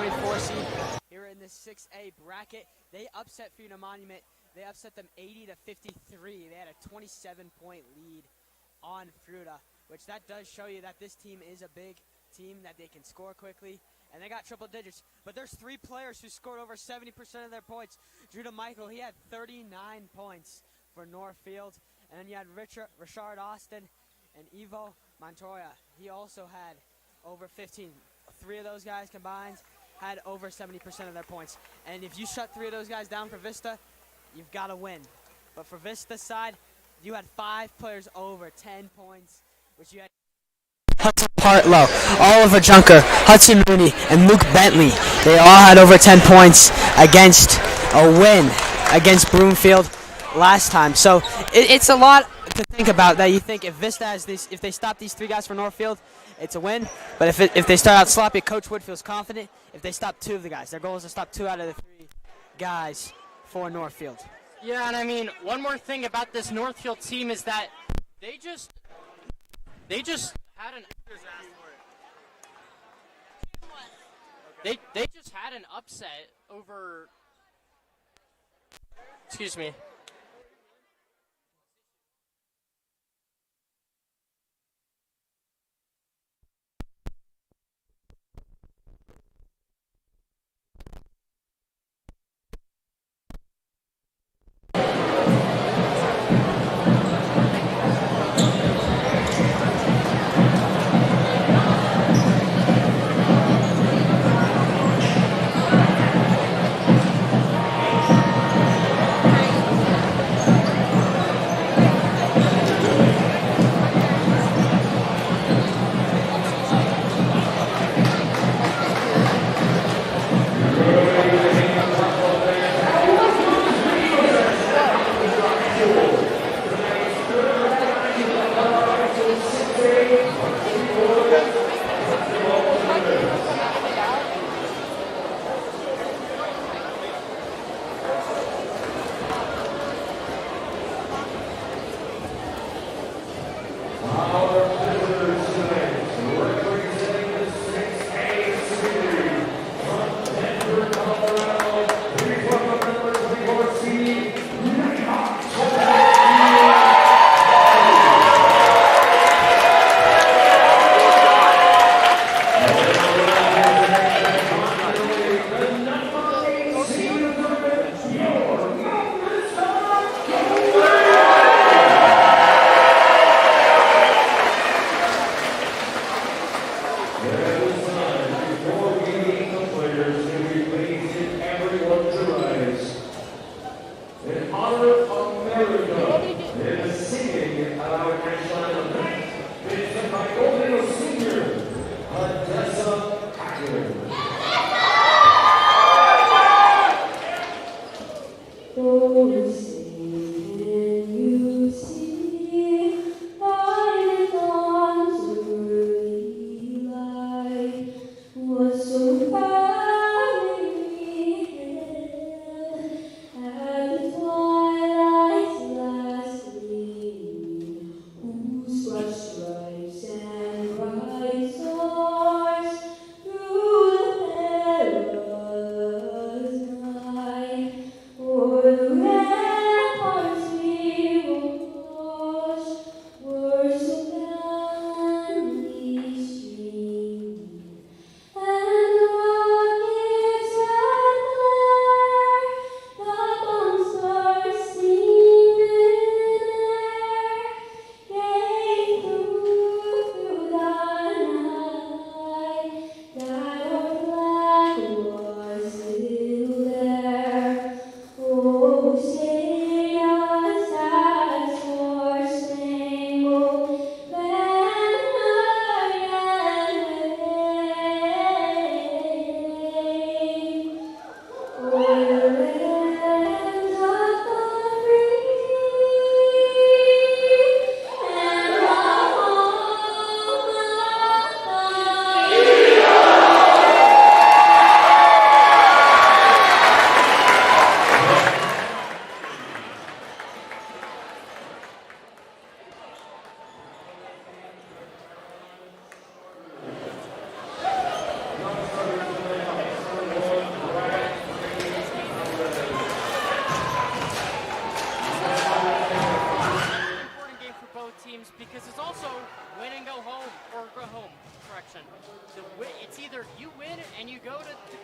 24 seed here in the 6A bracket. They upset Freedom Monument. They upset them 80-53. They had a 27-point lead on Fruta, which that does show you that this team is a big team, that they can score quickly. And they got triple digits. But there's 3 players who scored over 70% of their points. Judah Michael, he had 39 points for Northfield. And then you had Richard Austin and Ivo Montoya. He also had over 15. 3 of those guys combined had over 70% of their points. And if you shut 3 of those guys down for Vista, you've got to win. But for Vista's side, you had 5 players over 10 points, which you had Hudson Partlow, Oliver Junker, Hudson Mooney, and Luke Bentley. They all had over 10 points against a win against Broomfield last time. So it's a lot to think about, that you think if Vista has this, if they stop these 3 guys for Northfield, it's a win. But if they start out sloppy, Coach Wood feels confident. If they stop 2 of the guys, their goal is to stop 2 out of the 3 guys for Northfield. Yeah, and I mean, one more thing about this Northfield team is that they just had an they just had an upset over. Excuse me.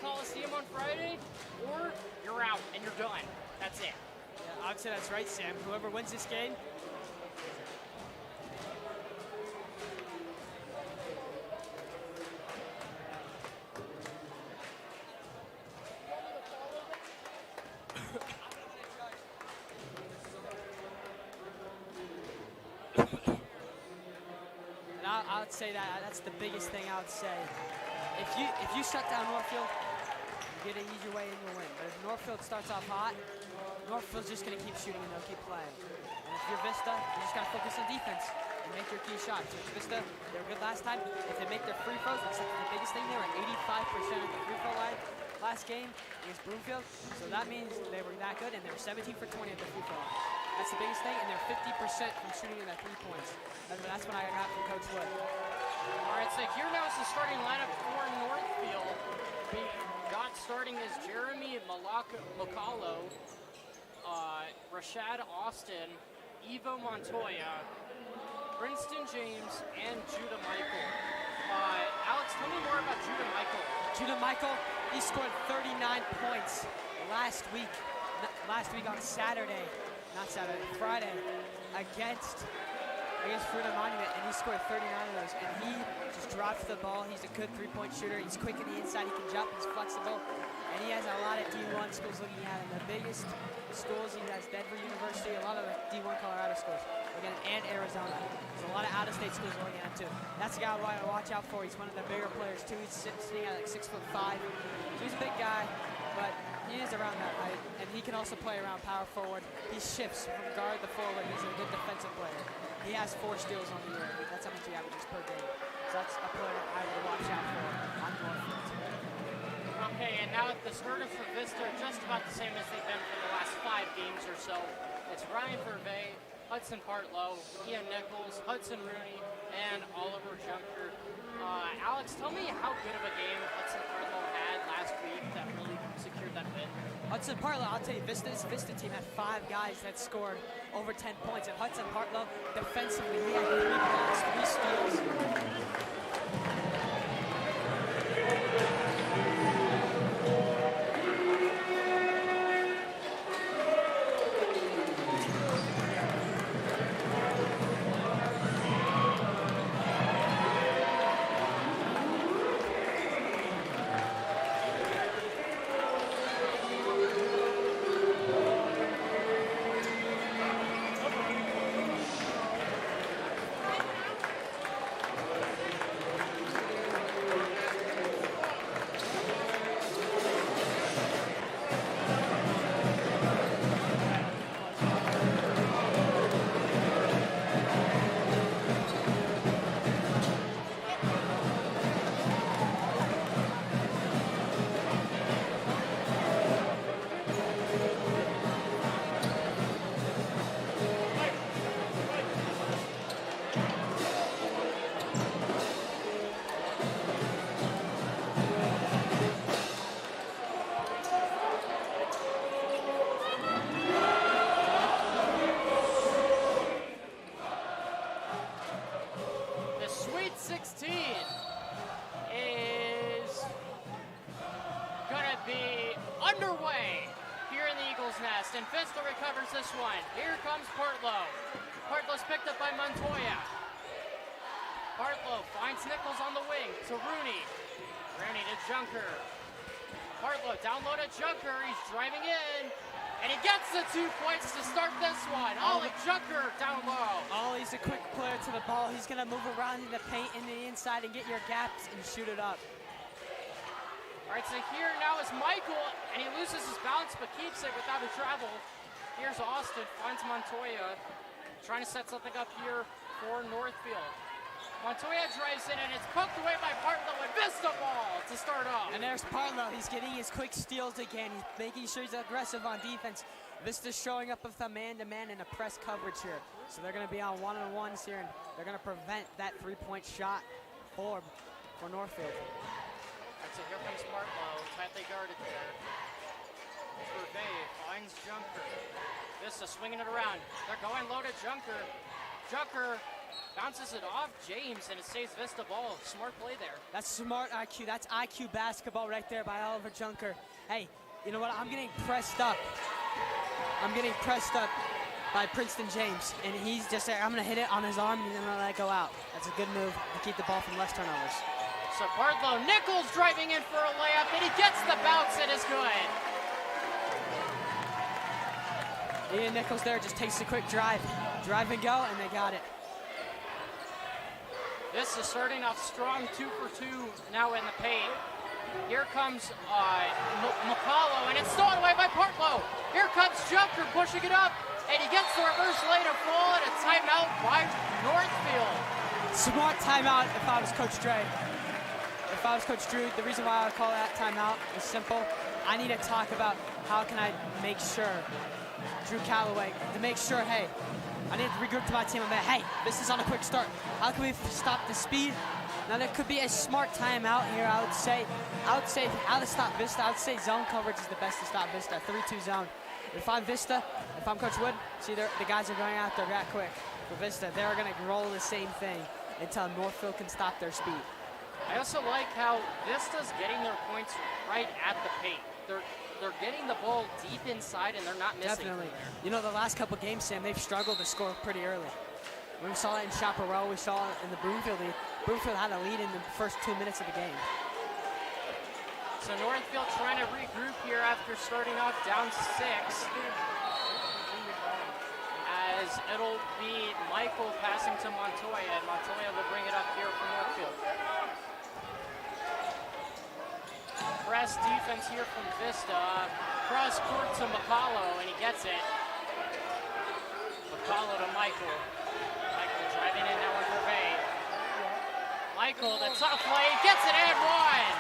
Coliseum on Friday, or you're out and you're done. That's it. Yeah, I'd say that's right, Sam. Whoever wins this game. And I would say that's the biggest thing I would say. If you shut down Northfield, you get an easier way and you'll win. But if Northfield starts off hot, Northfield's just going to keep shooting and they'll keep playing. And if you're Vista, you just got to focus on defense and make your key shots. If Vista, they were good last time. If they make their free throws, that's the biggest thing. They were 85% at the free throw line last game against Broomfield. So that means they were that good, and they were 17 for 20 at the free throw line. That's the biggest thing, and they're 50% from shooting in that 3 points. That's what I got from Coach Wood. All right, so here now is the starting lineup for Northfield. We got starting as Jeremy Macalo, Rashad Austin, Evo Montoya, Princeton James, and Judah Michael. Alex, tell me more about Judah Michael. Judah Michael, he scored 39 points last week on Friday, against Fruita Monument, and he scored 39 of those, and he just drops the ball. He's a good three-point shooter. He's quick in the inside. He can jump. He's flexible, and he has a lot of D1 schools looking at him. The biggest schools, he has Denver University, a lot of the D1 Colorado schools looking at him, and Arizona. There's a lot of out-of-state schools looking at him, too. That's a guy I want to watch out for. He's one of the bigger players, too. He's sitting at like 6'5". So he's a big guy, but he is around that height, and he can also play around power forward. He shifts from guard to forward. He's a good defensive player. He has 4 steals on the year. That's how much he averages per game. So that's a player I would watch out for on Northfield. Okay, and now the starters for Vista are just about the same as they've been for the last 5 games or so. It's Ryan Vervey, Hudson Partlow, Ian Nichols, Hudson Rooney, and Oliver Junker. Alex, tell me how good of a game Hudson Partlow had last week that really secured that win. Hudson Partlow, I'll tell you, Vista's Vista team had 5 guys that scored over 10 points. And Hudson Partlow, defensively, he had 3 blocks, 3 steals. And Vista recovers this one. Here comes Partlow. Partlow's picked up by Montoya. Partlow finds Nichols on the wing to Rooney. Rooney to Junker. Partlow down low to Junker. He's driving in. And he gets the 2 points to start this one. Ollie Junker down low. Ollie's a quick player to the ball. He's going to move around in the paint in the inside and get your gaps and shoot it up. All right, so here now is Michael, and he loses his balance but keeps it without a travel. Here's Austin, finds Montoya, trying to set something up here for Northfield. Montoya drives in, and it's poked away by Partlow, and Vista ball to start off. And there's Partlow. He's getting his quick steals again. He's making sure he's aggressive on defense. Vista's showing up with a man-to-man and a press coverage here. So they're going to be on one-on-ones here, and they're going to prevent that three-point shot for Northfield. So here comes Partlow, tightly guarded there. Vervey finds Junker. Vista swinging it around. They're going low to Junker. Junker Bounces it off James, and it saves Vista ball. Smart play there. That's smart IQ. That's IQ basketball right there by Oliver Junker. Hey, you know what? I'm getting pressed up. By Princeton James, and he's just there. I'm going to hit it on his arm, and he's going to let it go out. That's a good move to keep the ball from less turnovers. So Partlow, Nichols driving in for a layup, and he gets the bounce. It is good. Ian Nichols there just takes a quick drive and go, and they got it. This is starting off strong, 2 for 2 now in the paint. Here comes McCullough, and it's stolen away by Partlow. Here comes Junker pushing it up, and he gets the reverse lay to fall, and a timeout by Northfield. Smart timeout if I was Coach Dre. If I was Coach Drew, the reason why I would call that timeout is simple. I need to talk about how can I make sure, Drew Calloway, to make sure, hey, I need to regroup to my team. I'm like, hey, this is on a quick start. How can we stop the speed? Now there could be a smart timeout here. I would say how to stop Vista. I would say zone coverage is the best to stop Vista. 3-2 zone. If I'm Vista, if I'm Coach Wood, see the guys are going out there that quick. For Vista, they're going to roll the same thing until Northfield can stop their speed. I also like how Vista's getting their points right at the paint. They're getting the ball deep inside, and they're not missing. Definitely. You know, the last couple games, Sam, they've struggled to score pretty early. We saw it in Chaparral. We saw it in the Broomfield lead. Broomfield had a lead in the first 2 minutes of the game. So Northfield trying to regroup here after starting off down 6. As it'll be Michael passing to Montoya, and Montoya will bring it up here for Northfield. Press defense here from Vista. Cross court to McCullough, and he gets it. McCullough to Michael. Michael driving in that one for Bay. Michael, the tough play, gets it and one.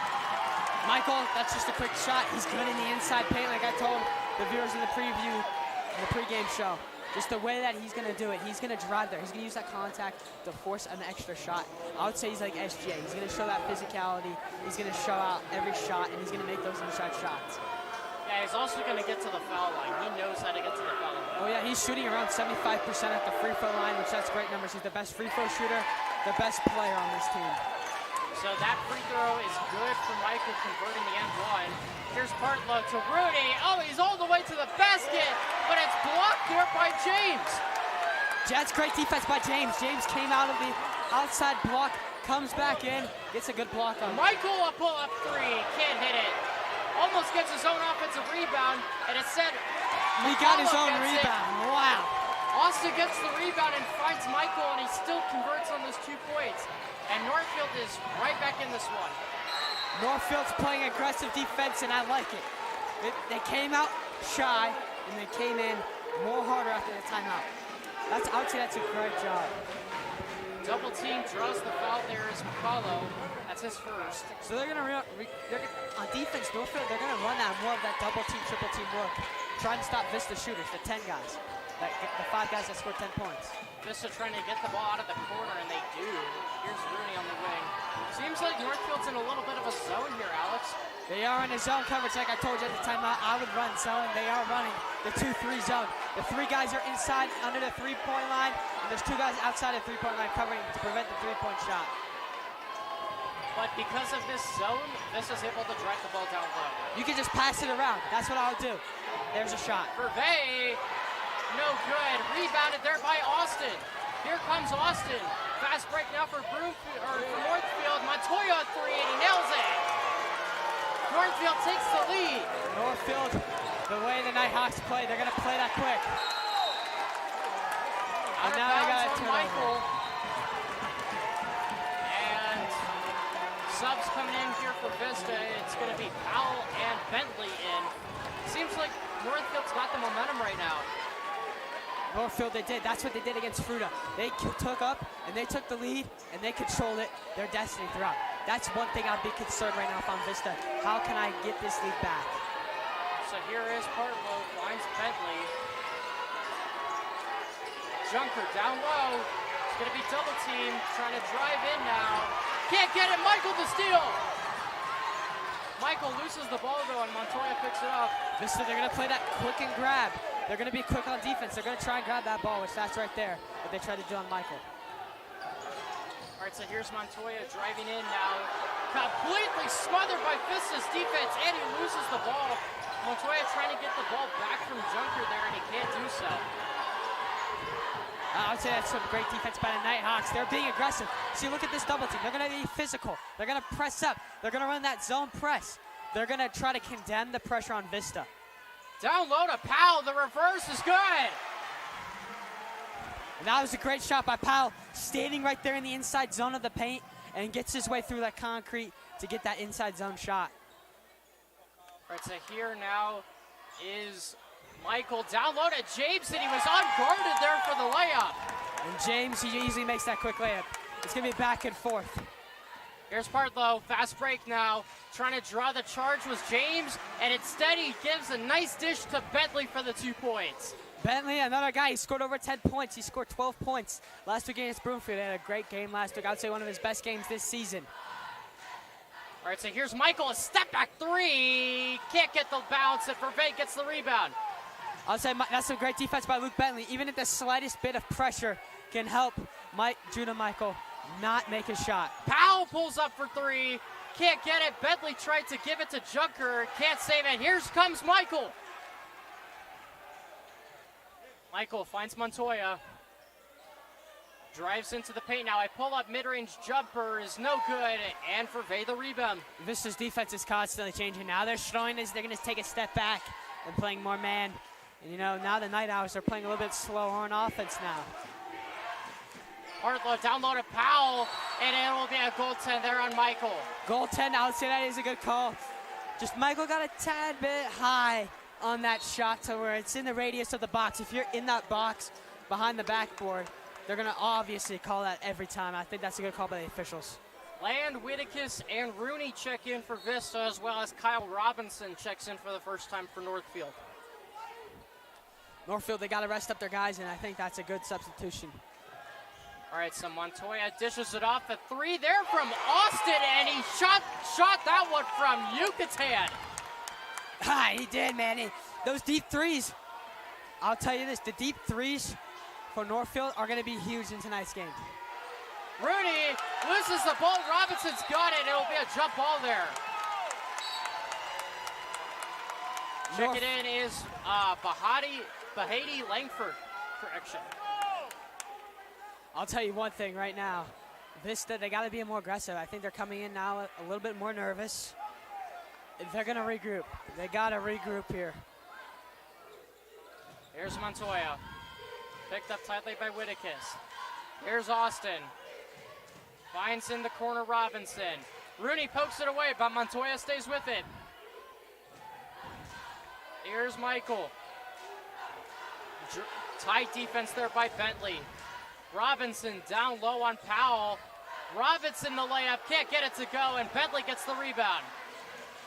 Michael, that's just a quick shot. He's good in the inside paint, like I told the viewers in the preview, in the pregame show. Just the way that he's going to do it. He's going to drive there. He's going to use that contact to force an extra shot. I would say he's like SGA. He's going to show that physicality. He's going to show out every shot, and he's going to make those inside shots. Yeah, he's also going to get to the foul line. He knows how to get to the foul line. Oh, yeah, he's shooting around 75% at the free throw line, which that's great numbers. He's the best free throw shooter, the best player on this team. So that free throw is good for Michael, converting the end one. Here's Partlow to Rudy. Oh, he's all the way to the basket, but it's blocked there by James. That's great defense by James. James came out of the outside block, comes back in, gets a good block on. Michael, a pull-up three, can't hit it. Almost gets his own offensive rebound, and it said he got his own rebound. Wow. Austin gets the rebound and finds Michael, and he still converts on those 2 points. And Northfield is right back in this one. Northfield's playing aggressive defense, and I like it. They came out shy, and they came in more harder after the timeout. I would say that's a great job. Double team draws the foul there is McCullough. That's his first. So they're gonna on defense, Northfield, they're gonna run out more of that double team, triple team look, trying to stop Vista shooters, the 10 guys, the 5 guys that scored 10 points. Vista trying to get the ball out of the corner, and they do. Here's Rooney on the wing. Seems like Northfield's in a little bit of a zone here, Alex. They are in a zone coverage, like I told you at the timeout. I would run zone. They are running the 2-3 zone. The 3 guys are inside under the 3-point line, and there's 2 guys outside the 3-point line covering to prevent the 3-point shot. But because of this zone, Vista's able to drive the ball down low. You can just pass it around. That's what I would do. There's a shot. Vervey, no good. Rebounded there by Austin. Here comes Austin. Fast break now for Northfield. Montoya 3, and he nails it. Northfield takes the lead. Northfield, the way the Nighthawks play, they're going to play that quick. Out of bounds on Michael. And subs coming in here for Vista. It's going to be Powell and Bentley in. Seems like Northfield's got the momentum right now. Northfield, they did. That's what they did against Fruta. They took up, and they took the lead, and they controlled it, their destiny throughout. That's one thing I'd be concerned right now if I'm Vista. How can I get this lead back? So here is Partlow, finds Bentley. Junker down low. It's going to be double team, trying to drive in now. Can't get it, Michael to steal. Michael loses the ball though, and Montoya picks it up. Vista, they're going to play that quick and grab. They're going to be quick on defense. They're going to try and grab that ball, which that's right there, what they tried to do on Michael. All right, so here's Montoya driving in now. Completely smothered by Vista's defense, and he loses the ball. Montoya trying to get the ball back from Junker there, and he can't do so. I would say that's some great defense by the Nighthawks. They're being aggressive. See, look at this double team. They're going to be physical. They're going to press up. They're going to run that zone press. They're going to try to condemn the pressure on Vista. Down low to Powell. The reverse is good. And that was a great shot by Powell, standing right there in the inside zone of the paint and gets his way through that concrete to get that inside zone shot. All right, so here now is Michael down low to James, and he was unguarded there for the layup. And James, he easily makes that quick layup. It's going to be back and forth. Here's Partlow, fast break now. Trying to draw the charge was James, and instead he gives a nice dish to Bentley for the 2 points. Bentley, another guy, he scored over 10 points. He scored 12 points last week against Broomfield. He had a great game last week. I would say one of his best games this season. All right, so here's Michael, a step back 3. Can't get the bounce, and Vervain gets the rebound. I'll say that's some great defense by Luke Bentley. Even if the slightest bit of pressure can help Judah Michael not make a shot. Powell pulls up for 3. Can't get it. Bentley tried to give it to Junker. Can't save it. Here comes Michael. Michael finds Montoya. Drives into the paint now. A pull-up mid-range jumper is no good. And Vervain the rebound. Vista's defense is constantly changing. Now they're showing us they're going to take a step back and playing more man. And, you know, now the Nighthawks are playing a little bit slower on offense now. Hartlow down low to Powell, and it will be a goaltend there on Michael. Goaltend, I would say that is a good call. Just Michael got a tad bit high on that shot to where it's in the radius of the box. If you're in that box behind the backboard, they're going to obviously call that every time. I think that's a good call by the officials. Land, Whittakis, and Rooney check in for Vista, as well as Kyle Robinson checks in for the first time for Northfield. Northfield, they got to rest up their guys, and I think that's a good substitution. All right, so Montoya dishes it off at 3 there from Austin, and he shot that one from Yucatan. He did, man. Those deep threes, I'll tell you this, the deep threes for Northfield are going to be huge in tonight's game. Rooney loses the ball. Robinson's got it. It'll be a jump ball there. Check it in is Bahati Langford. Correction. I'll tell you one thing right now. Vista, they got to be more aggressive. I think they're coming in now a little bit more nervous. They're going to regroup. They got to regroup here. Here's Montoya. Picked up tightly by Whittakis. Here's Austin. Finds in the corner Robinson. Rooney pokes it away, but Montoya stays with it. Here's Michael. Tight defense there by Bentley. Robinson down low on Powell. Robinson the layup, can't get it to go, and Bentley gets the rebound.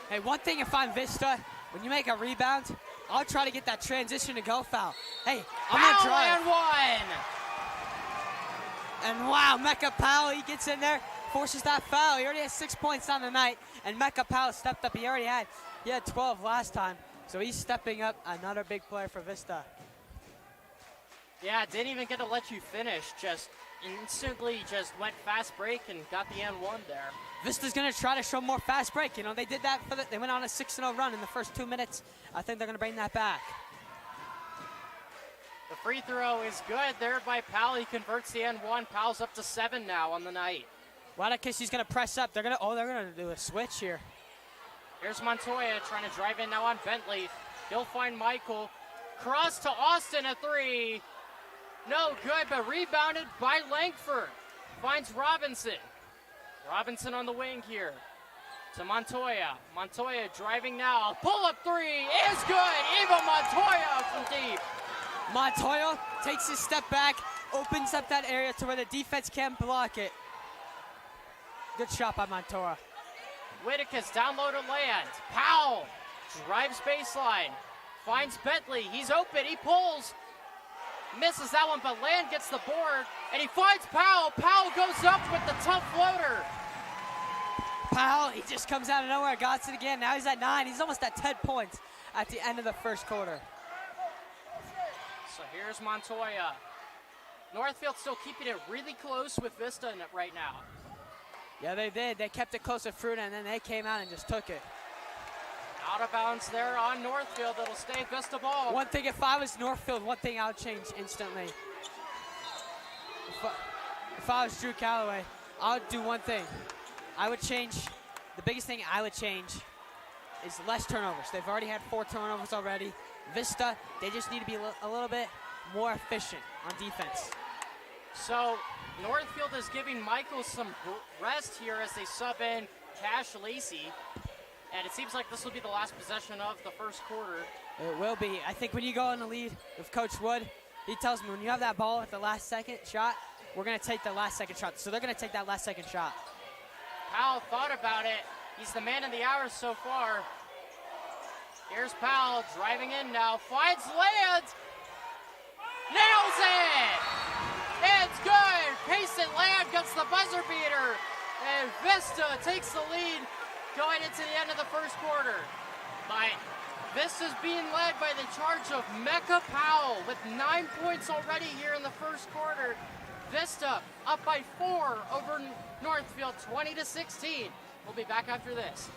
Hey, one thing if I'm Vista, when you make a rebound, I'll try to get that transition to go foul. Hey, I'm going to drive. And 1. And wow, Mecca Powell, he gets in there, forces that foul. He already has 6 points on the night, and Mecca Powell stepped up. He had 12 last time, so he's stepping up. Another big player for Vista. Yeah, didn't even get to let you finish. Just instantly just went fast break and got the N1 there. Vista's going to try to show more fast break. You know, they did that they went on a 6-0 run in the first 2 minutes. I think they're going to bring that back. The free throw is good there by Powell. He converts the N1. Powell's up to 7 now on the night. Whittakis, he's going to press up. They're going to do a switch here. Here's Montoya trying to drive in now on Bentley. He'll find Michael. Cross to Austin, a 3. No good, but rebounded by Langford. Finds Robinson. Robinson on the wing here to Montoya. Montoya driving now. Pull-up 3 is good. Eva Montoya from deep. Montoya takes his step back, opens up that area to where the defense can't block it. Good shot by Montoya. Whittakis down low to Land. Powell drives baseline. Finds Bentley. He's open. He pulls. Misses that one, but Land gets the board, and he finds Powell. Powell goes up with the tough floater. Powell, he just comes out of nowhere, got it again. Now he's at 9. He's almost at 10 points at the end of the first quarter. So here's Montoya. Northfield still keeping it really close with Vista in it right now. Yeah, they did. They kept it close to Fruita, and then they came out and just took it. Out of bounds there on Northfield. It'll stay Vista ball. One thing, if I was Northfield, one thing I would change instantly. If I was Drew Calloway, I would do one thing. I would change, the biggest thing I would change is less turnovers. They've already had 4 turnovers already. Vista, they just need to be a little bit more efficient on defense. So Northfield is giving Michael some rest here as they sub in Cash Lacey. And it seems like this will be the last possession of the first quarter. It will be. I think when you go in the lead with Coach Wood, he tells me when you have that ball at the last second shot, we're going to take the last second shot. So they're going to take that last second shot. Powell thought about it. He's the man of the hour so far. Here's Powell driving in now. Finds Land. Nails it! It's good! Payson Land gets the buzzer beater. And Vista takes the lead going into the end of the first quarter. But Vista's being led by the charge of Mecca Powell with 9 points already here in the first quarter. Vista up by 4 over Northfield, 20-16. We'll be back after this.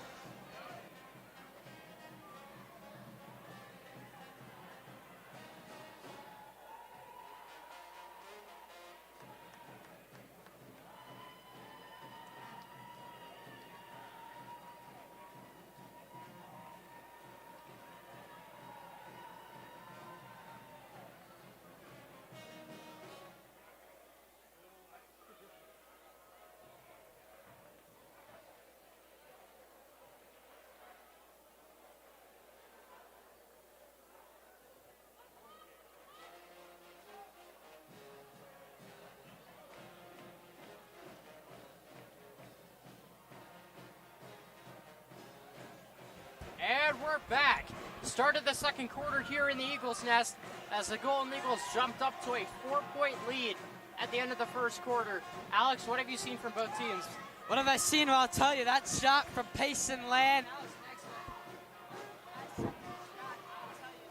And we're back. Started the second quarter here in the Eagles' Nest as the Golden Eagles jumped up to a 4-point lead at the end of the first quarter. Alex, what have you seen from both teams? What have I seen? Well, I'll tell you, that shot from Payson Land.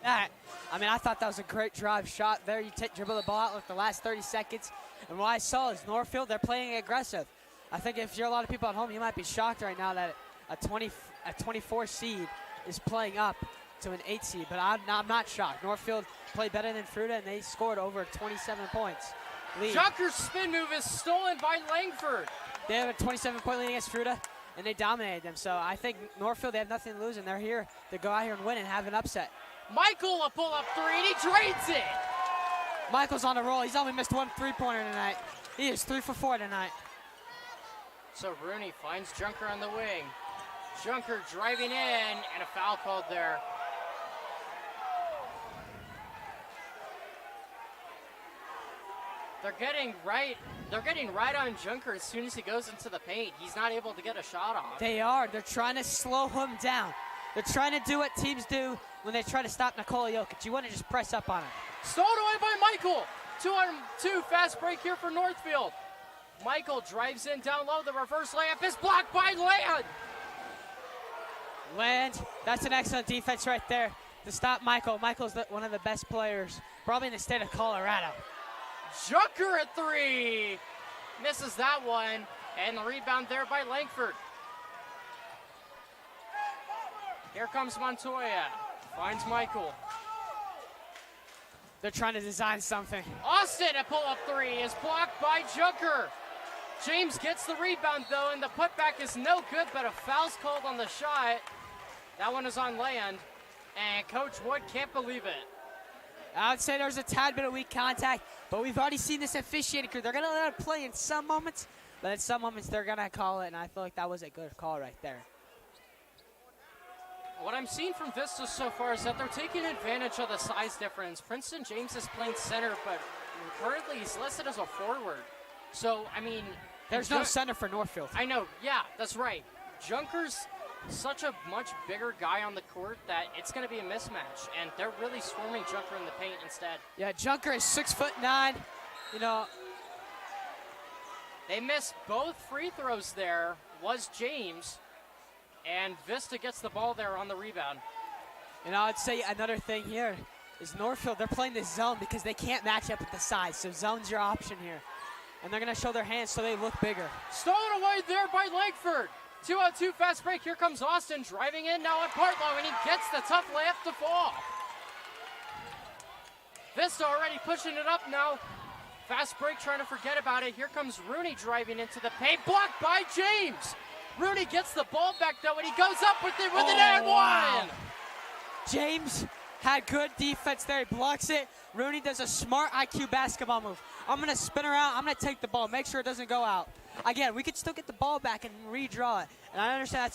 I thought that was a great drive shot there. You dribble the ball out with the last 30 seconds. And what I saw is Northfield, they're playing aggressive. I think if you're a lot of people at home, you might be shocked right now that a 24 seed is playing up to an 8 seed, but I'm not shocked. Northfield played better than Fruita, and they scored over 27 points lead. Junker's spin move is stolen by Langford. They have a 27-point lead against Fruita, and they dominated them. So I think Northfield, they have nothing to lose, and they're here to go out here and win and have an upset. Michael, a pull-up 3, and he drains it. Michael's on a roll. He's only missed 1 3-pointer tonight. He is 3 for 4 tonight. So Rooney finds Junker on the wing. Junker driving in, and a foul called there. They're getting right on Junker as soon as he goes into the paint. He's not able to get a shot off. They are. They're trying to slow him down. They're trying to do what teams do when they try to stop Nikola Jokic. You want to just press up on him. Stolen away by Michael. 2-on-2 fast break here for Northfield. Michael drives in down low. The reverse layup is blocked by Land. Land, that's an excellent defense right there to stop Michael. Michael's one of the best players, probably in the state of Colorado. Junker at 3. Misses that one. And the rebound there by Langford. Here comes Montoya. Finds Michael. They're trying to design something. Austin, a pull-up 3 is blocked by Junker. James gets the rebound, though, and the putback is no good, but a foul's called on the shot. That one is on Land, and Coach Wood can't believe it. I would say there's a tad bit of weak contact, but we've already seen this officiating crew. They're going to let it play in some moments, but in some moments they're going to call it, and I feel like that was a good call right there. What I'm seeing from Vista so far is that they're taking advantage of the size difference. Princeton James is playing center, but currently he's listed as a forward. So, there's no center for Northfield. I know, yeah, that's right. Junker's such a much bigger guy on the court that it's going to be a mismatch, and they're really swarming Junker in the paint instead. Yeah, Junker is 6'9". They missed both free throws there, was James, and Vista gets the ball there on the rebound. And I would say another thing here is Northfield. They're playing this zone because they can't match up with the size. So zone's your option here. And they're going to show their hands so they look bigger. Stolen away there by Langford. 2-on-2 fast break. Here comes Austin driving in now on Partlow, and he gets the tough layup to fall. Vista already pushing it up now. Fast break, trying to forget about it. Here comes Rooney driving into the paint. Blocked by James. Rooney gets the ball back, though, and he goes up with it with an and one. James had good defense there. He blocks it. Rooney does a smart IQ basketball move. I'm going to spin around. I'm going to take the ball. Make sure it doesn't go out. Again, we could still get the ball back and redraw it. And I understand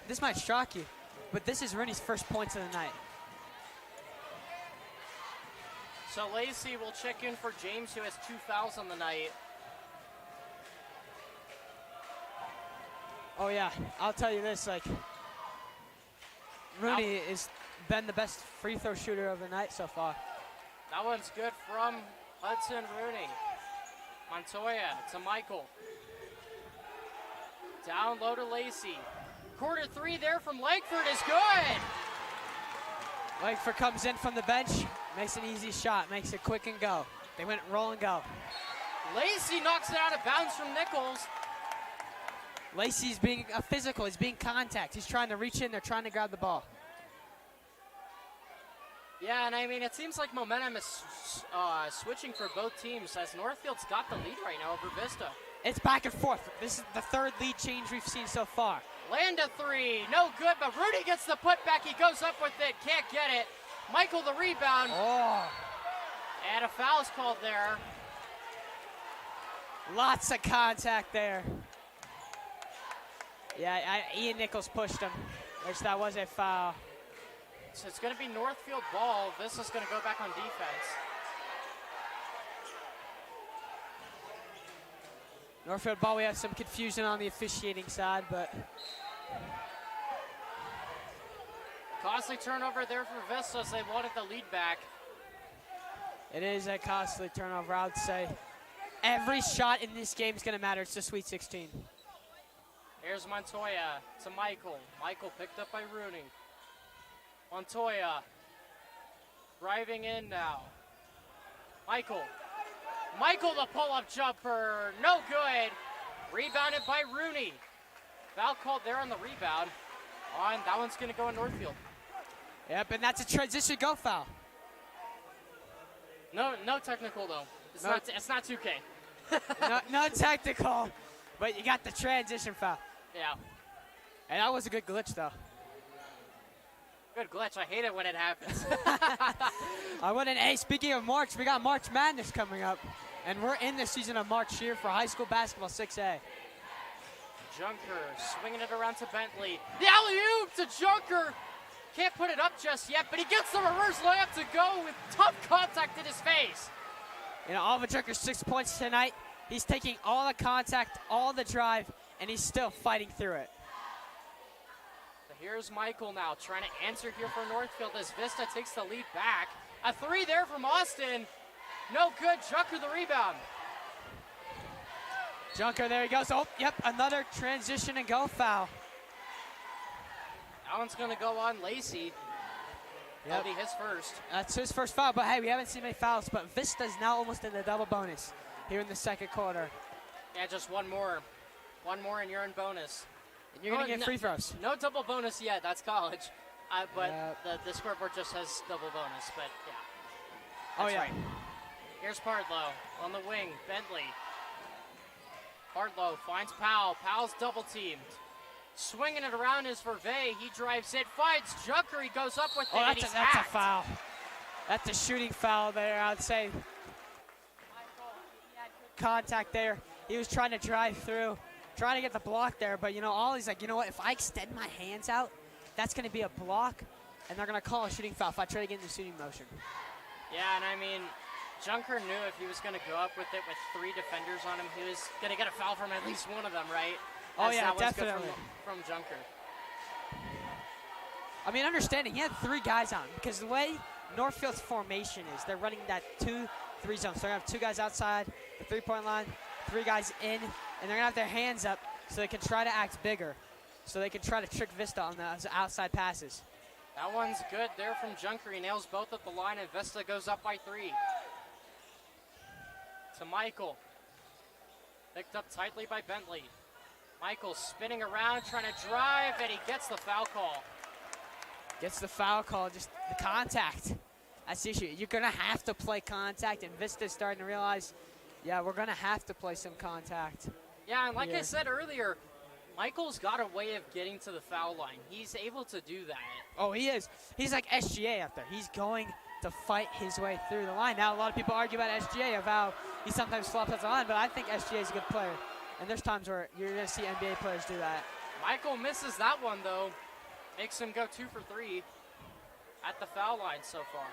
this might shock you, but this is Rooney's first points of the night. So Lacey will check in for James, who has 2 fouls on the night. Oh, yeah. I'll tell you this, Rooney has been the best free throw shooter of the night so far. That one's good from Hudson Rooney. Montoya to Michael. Down low to Lacey. Quarter 3 there from Langford is good. Langford comes in from the bench, makes an easy shot, makes it quick and go. They went roll and go. Lacey knocks it out of bounds from Nichols. Lacey's being physical, he's being contact. He's trying to reach in there, trying to grab the ball. Yeah, and I mean, it seems like momentum is switching for both teams as Northfield's got the lead right now over Vista. It's back and forth. This is the third lead change we've seen so far. Land a 3, no good, but Rudy gets the putback. He goes up with it, can't get it. Michael the rebound. Oh. And a foul's called there. Lots of contact there. Yeah, Ian Nichols pushed him, which that was a foul. So it's going to be Northfield ball. This is going to go back on defense. Northfield ball, we have some confusion on the officiating side, but. Costly turnover there for Vista as they wanted the lead back. It is a costly turnover, I would say. Every shot in this game is going to matter. It's the Sweet 16. Here's Montoya to Michael. Michael picked up by Rooney. Montoya driving in now. Michael the pull-up jumper, no good. Rebounded by Rooney. Foul called there on the rebound. That one's going to go in Northfield. Yep, and that's a transition go foul. No technical though. It's not 2K. no technical, but you got the transition foul. Yeah. And that was a good glitch though. Good glitch. I hate it when it happens. Hey, speaking of March, we got March Madness coming up. And we're in the season of March here for high school basketball 6A. Junker swinging it around to Bentley. The alley-oop to Junker. Can't put it up just yet, but he gets the reverse layup to go with tough contact in his face. You know, Oliver Junker's 6 points tonight. He's taking all the contact, all the drive, and he's still fighting through it. So here's Michael now trying to answer here for Northfield as Vista takes the lead back. A 3 there from Austin. No good. Junker the rebound. Junker, there he goes. Oh, yep, another transition and go foul. That one's going to go on Lacey. That'll be his first. That's his first foul, but hey, we haven't seen many fouls, but Vista's now almost in the double bonus here in the second quarter. Yeah, just one more. One more and you're in bonus. And you're going to get free throws. No double bonus yet. That's college. But the scoreboard just has double bonus, but yeah. That's right. Here's Partlow on the wing. Bentley. Partlow finds Powell. Powell's double teamed. Swinging it around is Vervey. He drives it, finds Junker. He goes up with it, and he's that's a foul. That's a shooting foul there, I would say. Contact there. He was trying to drive through, trying to get the block there, but Ollie's like, you know what, if I extend my hands out, that's going to be a block, and they're going to call a shooting foul if I try to get in the shooting motion. Yeah, and I mean, Junker knew if he was going to go up with it with 3 defenders on him, he was going to get a foul from at least one of them, right? Yeah, definitely. From Junker. I mean, understanding, he had 3 guys on, because the way Northfield's formation is, they're running that 2-3 zone. So they're going to have 2 guys outside the 3-point line, 3 guys in, and they're going to have their hands up so they can try to act bigger, so they can try to trick Vista on those outside passes. That one's good there from Junker. He nails both at the line, and Vista goes up by 3. To Michael. Picked up tightly by Bentley. Michael spinning around, trying to drive, and he gets the foul call. Gets the foul call, just the contact. That's the issue. You're going to have to play contact, and Vista's starting to realize, yeah, we're going to have to play some contact. Yeah, and like I said earlier, Michael's got a way of getting to the foul line. He's able to do that. Oh, he is. He's like SGA out there. He's going to fight his way through the line. Now, a lot of people argue about SGA, of how he sometimes flops out the line, but I think SGA is a good player. And there's times where you're going to see NBA players do that. Michael misses that one, though. Makes him go 2 for 3 at the foul line so far.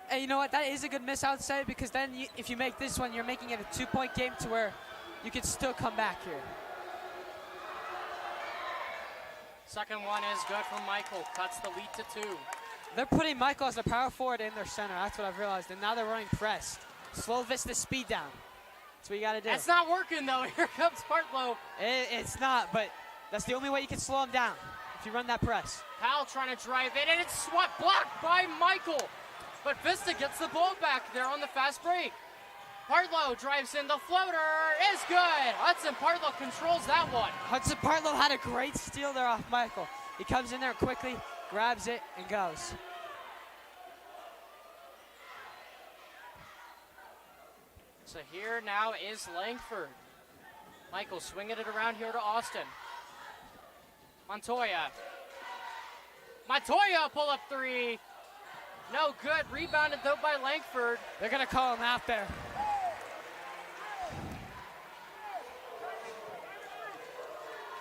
And you know what? That is a good miss, I would say, because then if you make this one, you're making it a 2-point game to where you can still come back here. Second one is good from Michael. Cuts the lead to 2. They're putting Michael as a power forward in their center. That's what I've realized. And now they're running press. Slow Vista speed down. That's what you got to do. That's not working, though. Here comes Partlow. It's not, but that's the only way you can slow him down, if you run that press. Powell trying to drive in, and it's swept, blocked by Michael. But Vista gets the ball back there on the fast break. Partlow drives in, the floater is good. Hudson Partlow controls that one. Hudson Partlow had a great steal there off Michael. He comes in there quickly, grabs it, and goes. So here now is Langford. Michael swinging it around here to Austin. Montoya. Montoya pull-up 3. No good. Rebounded, though, by Langford. They're going to call him out there.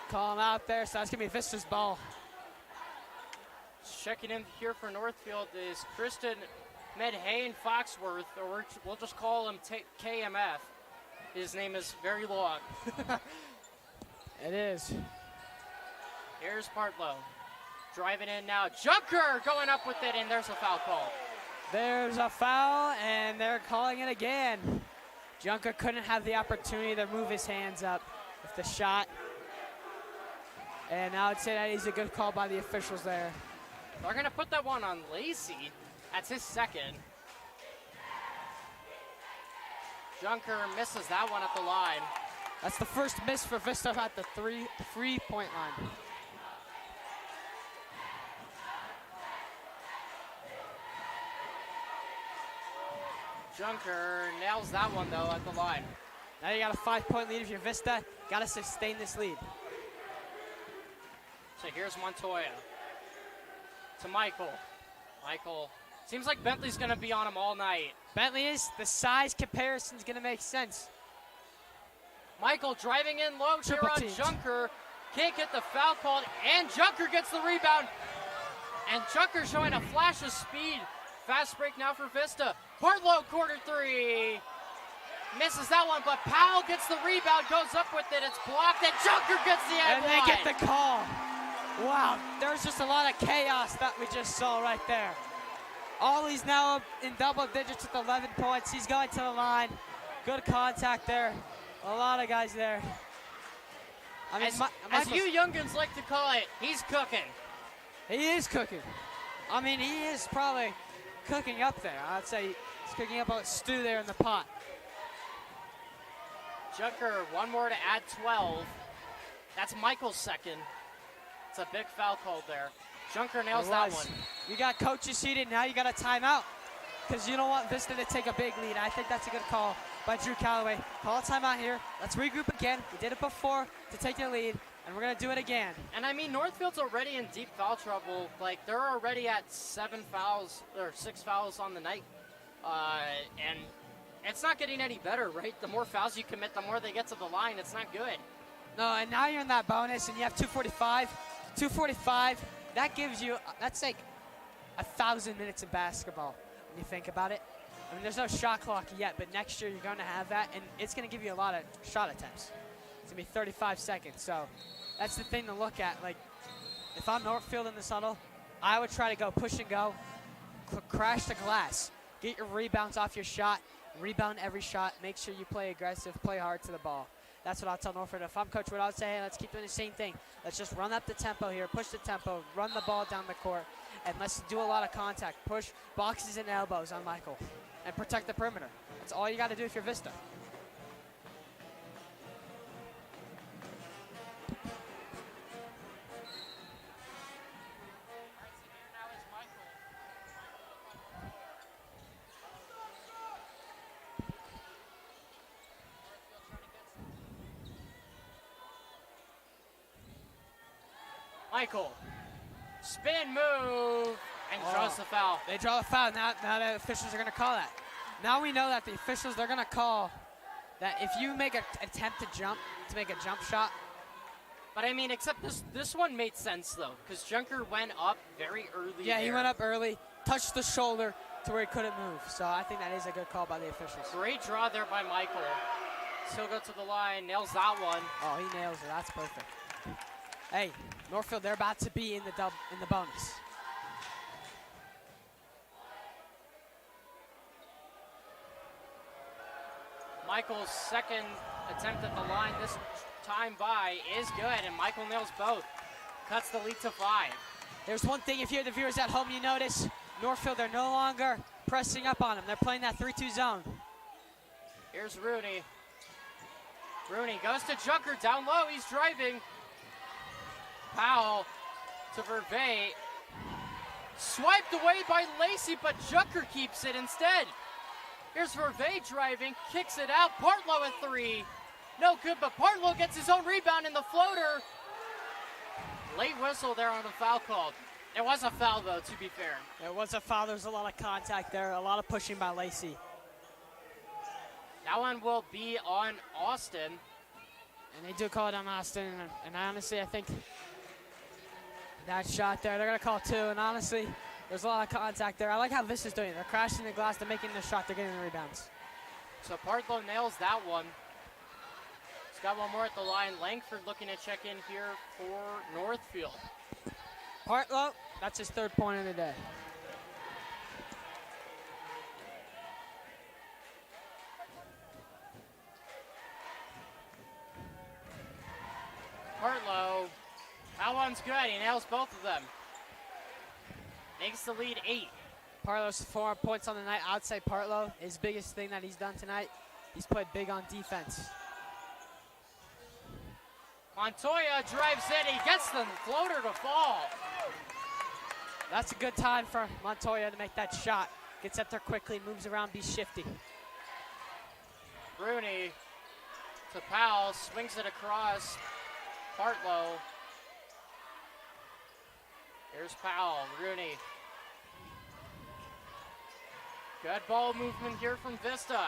Call him out there, so that's going to be Vista's ball. Checking in here for Northfield is Kristen Medhane Foxworth, or we'll just call him KMF. His name is very long. It is. Here's Partlow. Driving in now. Junker going up with it, and there's a foul call. There's a foul, and they're calling it again. Junker couldn't have the opportunity to move his hands up with the shot. And I would say that is a good call by the officials there. They're going to put that one on Lacey. That's his second. Junker misses that one at the line. That's the first miss for Vista at the three-point line. Junker nails that one, though, at the line. Now you got a 5-point lead if you're Vista. Got to sustain this lead. So here's Montoya. To Michael. Michael. Seems like Bentley's going to be on him all night. Bentley is. The size comparison's going to make sense. Michael driving in low here on teamed. Junker. Can't get the foul called, and Junker gets the rebound. And Junker showing a flash of speed. Fast break now for Vista. Partlow, corner 3. Misses that one, but Powell gets the rebound, goes up with it. It's blocked, and Junker gets the end And they get the call. Wow, there's just a lot of chaos that we just saw right there. Ollie's now up in double digits with 11 points. He's going to the line. Good contact there. A lot of guys there. I mean, as you youngins like to call it, he's cooking. He is cooking. I mean, he is probably cooking up there. I'd say he's cooking up a stew there in the pot. Junker, one more to add 12. That's Michael's second. It's a big foul call there. Junker nails that one. You got coaches seated. Now you got a timeout because you don't want Vista to take a big lead. I think that's a good call by Drew Calloway. Call a timeout here. Let's regroup again. We did it before to take the lead, and we're going to do it again. And I mean, Northfield's already in deep foul trouble. Like, they're already at 6 fouls on the night. And it's not getting any better, right? The more fouls you commit, the more they get to the line. It's not good. No, and now you're in that bonus, and you have 245. 245, that gives you, that's like 1,000 minutes of basketball when you think about it. I mean, there's no shot clock yet, but next year you're going to have that, and it's going to give you a lot of shot attempts. It's going to be 35 seconds, so that's the thing to look at. Like, if I'm Northfield in this huddle, I would try to go push and go, crash the glass, get your rebounds off your shot, rebound every shot, make sure you play aggressive, play hard to the ball. That's what I'll tell Northfield. If I'm Coach Wood, I would say, hey, let's keep doing the same thing. Let's just run up the tempo here, push the tempo, run the ball down the court, and let's do a lot of contact. Push boxes and elbows on Michael and protect the perimeter. That's all you got to do if you're Vista. Michael, spin move, and draws the foul. They draw the foul. Now the officials are going to call that. Now we know that the officials, they're going to call that if you make an attempt to make a jump shot. But I mean, except this one made sense, though, because Junker went up very early. Yeah, he went up early, touched the shoulder to where he couldn't move. So I think that is a good call by the officials. Great draw there by Michael. Still go to the line, nails that one. Oh, he nails it. That's perfect. Hey, Northfield, they're about to be in the bonus. Michael's second attempt at the line this time by is good, and Michael nails both. Cuts the lead to 5. There's one thing, if you're the viewers at home, you notice Northfield, they're no longer pressing up on him. They're playing that 3-2 zone. Here's Rooney. Rooney goes to Junker, down low, he's driving. Powell to Vervey. Swiped away by Lacey, but Junker keeps it instead. Here's Vervey driving, kicks it out. Partlow at 3. No good, but Partlow gets his own rebound in the floater. Late whistle there on the foul called. It was a foul, though, to be fair. It was a foul. There was a lot of contact there, a lot of pushing by Lacey. That one will be on Austin. And they do call it on Austin, and honestly, I think that shot there, they're going to call 2, and honestly, there's a lot of contact there. I like how Vista's doing it. They're crashing the glass, they're making the shot, they're getting the rebounds. So Partlow nails that one. He's got one more at the line. Langford looking to check in here for Northfield. Partlow, that's his 3rd point of the day. Partlow, that one's good. He nails both of them. Makes the lead 8. Partlow's 4 points on the night. Outside Partlow, his biggest thing that he's done tonight, he's played big on defense. Montoya drives in. He gets the floater to fall. That's a good time for Montoya to make that shot. Gets up there quickly, moves around, be shifty. Rooney to Powell, swings it across. Partlow. Here's Powell, Rooney. Good ball movement here from Vista.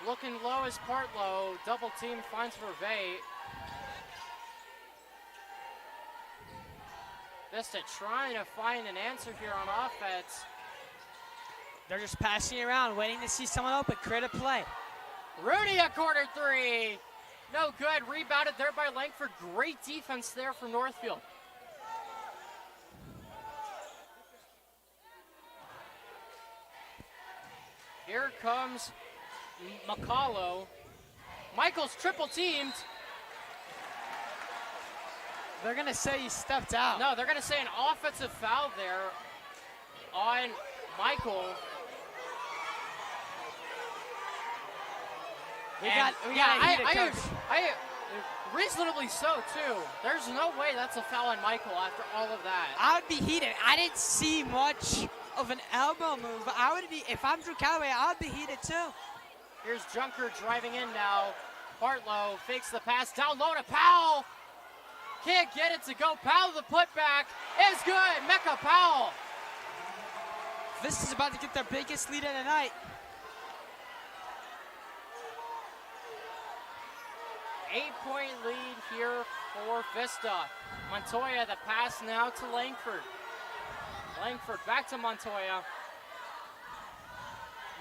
Looking low is Partlow. Double team finds Vervey. Vista trying to find an answer here on offense. They're just passing around, waiting to see someone open, create a play. Rooney at corner 3. No good. Rebounded there by Langford. Great defense there from Northfield. Here comes McCullough. Michael's triple teamed. They're going to say he stepped out. No, they're going to say an offensive foul there on Michael. Reasonably so, too. There's no way that's a foul on Michael after all of that. I would be heated. I didn't see much of an elbow move. I would be, if I'm Drew Callaway, I would be heated too. Here's Junker driving in now. Partlow fakes the pass down low to Powell. Can't get it to go. Powell, the putback is good. Mecca Powell. This is about to get their biggest lead of the night. 8-point lead here for Vista. Montoya, the pass now to Langford. Langford back to Montoya.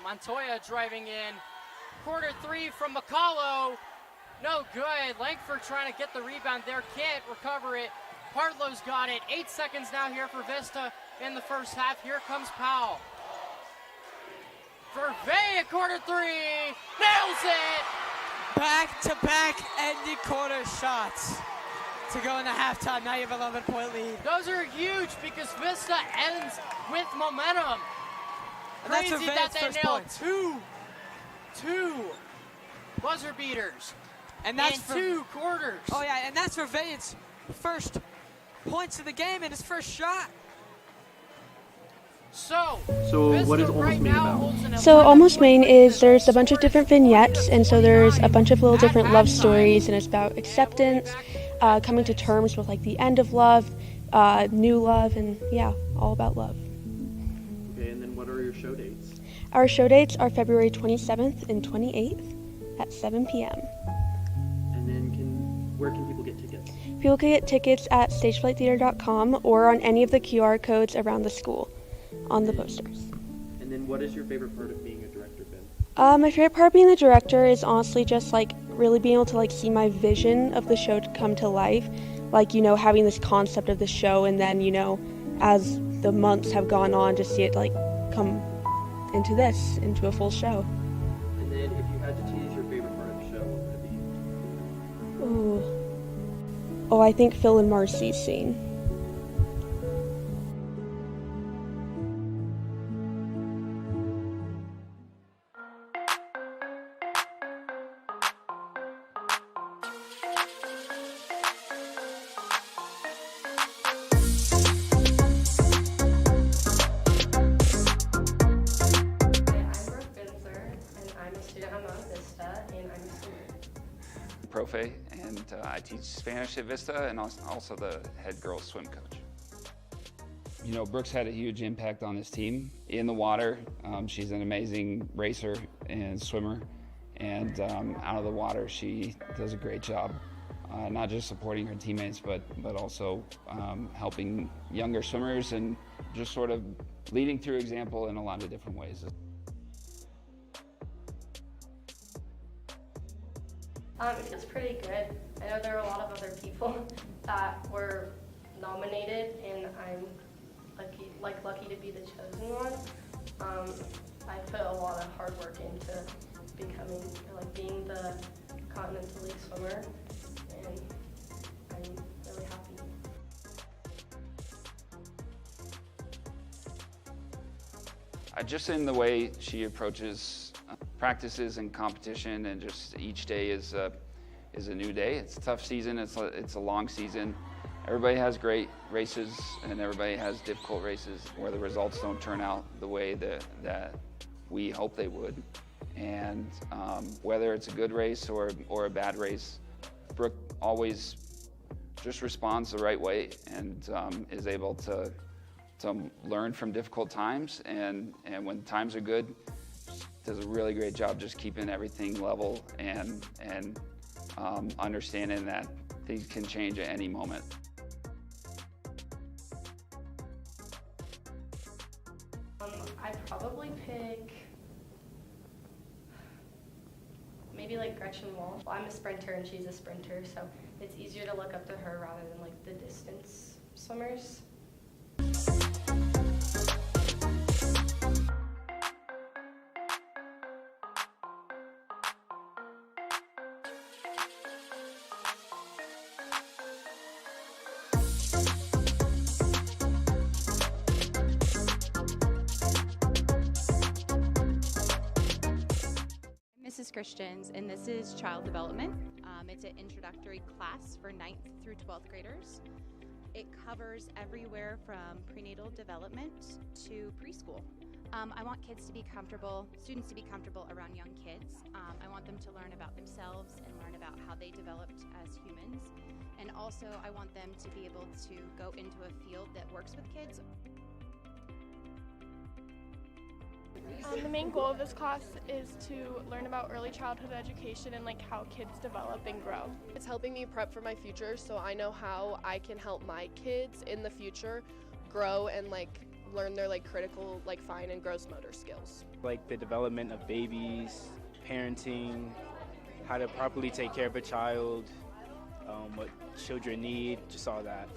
Montoya driving in. Quarter 3 from McCullough. No good. Langford trying to get the rebound there. Can't recover it. Partlow's got it. 8 seconds now here for Vista in the first half. Here comes Powell. Vervey at quarter 3. Nails it. Back-to-back ending quarter shots. to go into halftime. Now you have an 11-point lead. Those are huge because Vista ends with momentum. And that's Crazy Vervaet's that they first nailed points. two buzzer beaters And that's in for 2 quarters. Oh yeah, and that's for Vervaet's first points of the game and his first shot. So what is Vista Almost right Maine now about? holds an So Almost 11-point Maine lead. is, there's a bunch of Score is different vignettes, and so there's a bunch of little 40 to different 29 love at stories, halftime. and it's about acceptance, coming to terms with like the end of love, new love, and yeah, all about love. Okay, and then what are your show dates? Our show dates are February 27th and 28th at 7 p.m. And then where can people get tickets? People can get tickets at stageflighttheater.com or on any of the QR codes around the school on the posters. And then what is your favorite part of being a director, Ben? My favorite part of being the director is honestly just like really being able to like see my vision of the show to come to life. Like, you know, having this concept of the show, and then, you know, as the months have gone on, to see it like come into a full show. And then if you had to choose your favorite part of the show, what would it be? Ooh. Oh, I think Phil and Marcy's scene. I'm a student at Vista, and I'm a student. Profe, and I teach Spanish at Vista, and also the head girls swim coach. You know, Brooks had a huge impact on this team. In the water, she's an amazing racer and swimmer, and out of the water, she does a great job. Not just supporting her teammates, but also helping younger swimmers and just sort of leading through example in a lot of different ways. It feels pretty good. I know there are a lot of other people that were nominated, and I'm lucky to be the chosen one. I put a lot of hard work into being the Continental League swimmer, and I'm really happy. Just in the way she approaches practices and competition, and just each day is a new day. It's a tough season. It's a long season. Everybody has great races, and everybody has difficult races where the results don't turn out the way that we hope they would. And whether it's a good race or a bad race, Brooke always just responds the right way, and is able to learn from difficult times, and when times are good, does a really great job just keeping everything level and understanding that things can change at any moment. I'd probably pick maybe like Gretchen Walsh. Well, I'm a sprinter and she's a sprinter, so it's easier to look up to her rather than like the distance swimmers. Mrs. Christians, and this is Child Development. It's an introductory class for 9th through 12th graders. It covers everywhere from prenatal development to preschool. I want kids to be comfortable, students to be comfortable around young kids. I want them to learn about themselves and learn about how they developed as humans. And also I want them to be able to go into a field that works with kids. The main goal of this class is to learn about early childhood education and like how kids develop and grow. It's helping me prep for my future, so I know how I can help my kids in the future grow and like learn their like critical, like fine and gross motor skills. Like the development of babies, parenting, how to properly take care of a child, what children need, just all that.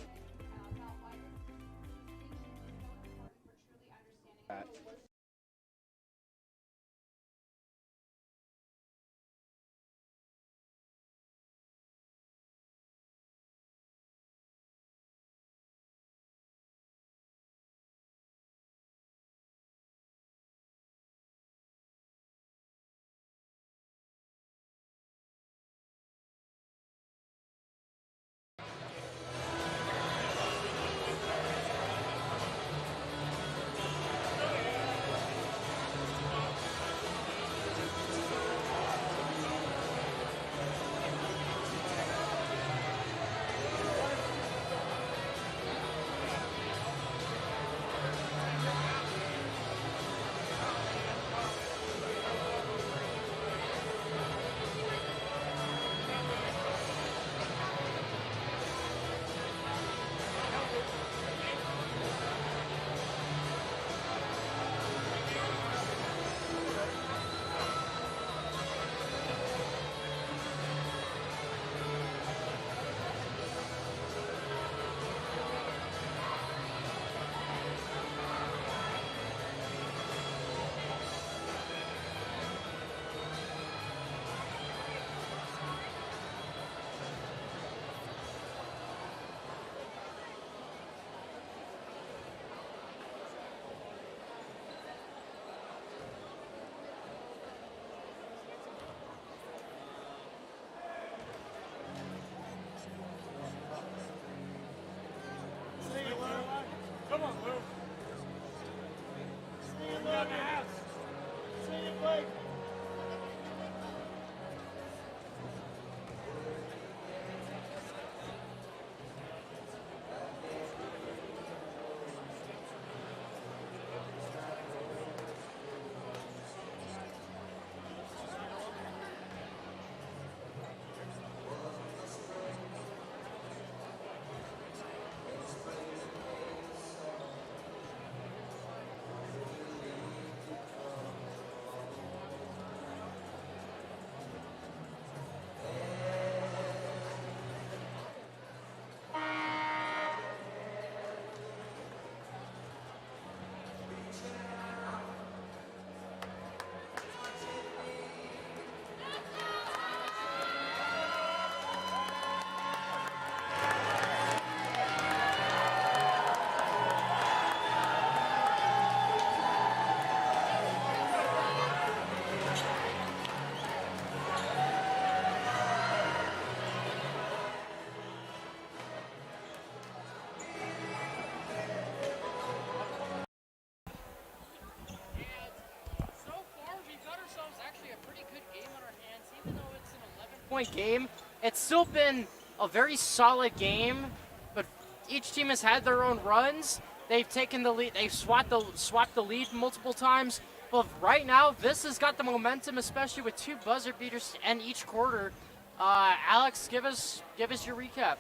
point game. It's still been a very solid game, but each team has had their own runs. They've taken the lead. They've swapped the lead multiple times. But right now, Vista's got the momentum, especially with 2 buzzer beaters to end each quarter. Alex, give us your recap.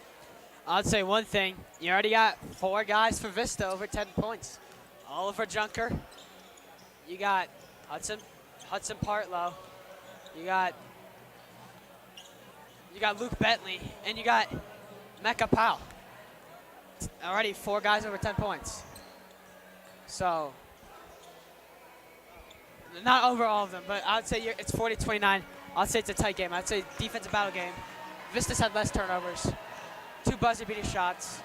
I'd say one thing. You already got 4 guys for Vista over 10 points. Oliver Junker. You got Hudson Partlow. You got Luke Bentley, and you got Mecca Powell. Already 4 guys over 10 points. So, not over all of them, but I would say it's 40-29. I'd say it's a tight game. I'd say defensive battle game. Vista's had less turnovers. 2 buzzer beating shots.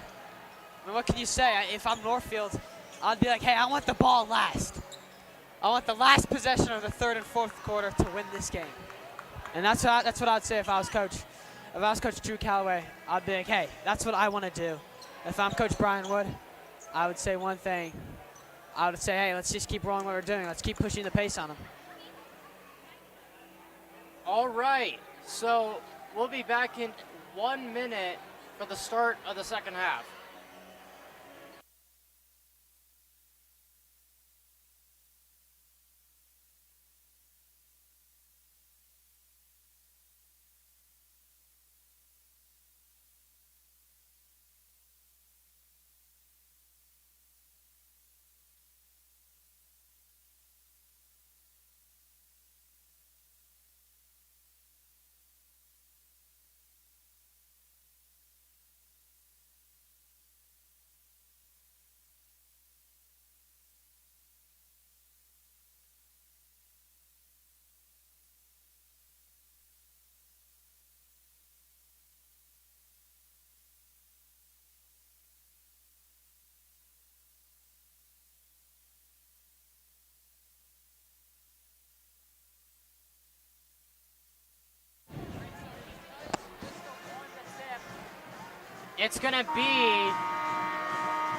I mean, what can you say? If I'm Northfield, I'd be like, hey, I want the ball last. I want the last possession of the 3rd and 4th quarter to win this game. And that's what I'd say if I was Coach Drew Calloway. I'd be like, hey, that's what I want to do. If I'm Coach Brian Wood, I would say one thing. I would say, hey, let's just keep rolling what we're doing. Let's keep pushing the pace on them. All right, so we'll be back in 1 minute for the start of the second half. It's going to be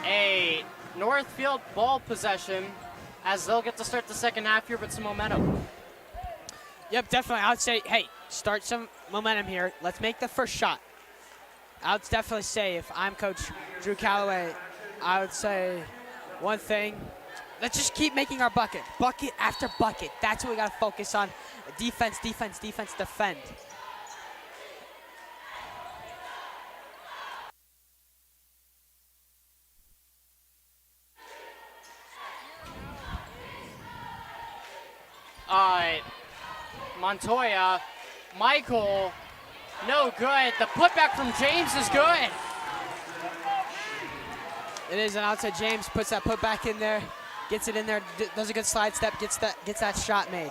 a Northfield ball possession as they'll get to start the second half here with some momentum. Yep, definitely. I would say, hey, start some momentum here. Let's make the first shot. I would definitely say if I'm Coach Drew Calloway, I would say one thing. Let's just keep making our bucket. Bucket after bucket. That's what we got to focus on. Defense, defense, defense, defend. Montoya, Michael, no good. The putback from James is good. It is, and outside James puts that putback in there, gets it in there, does a good slide step, gets that shot made.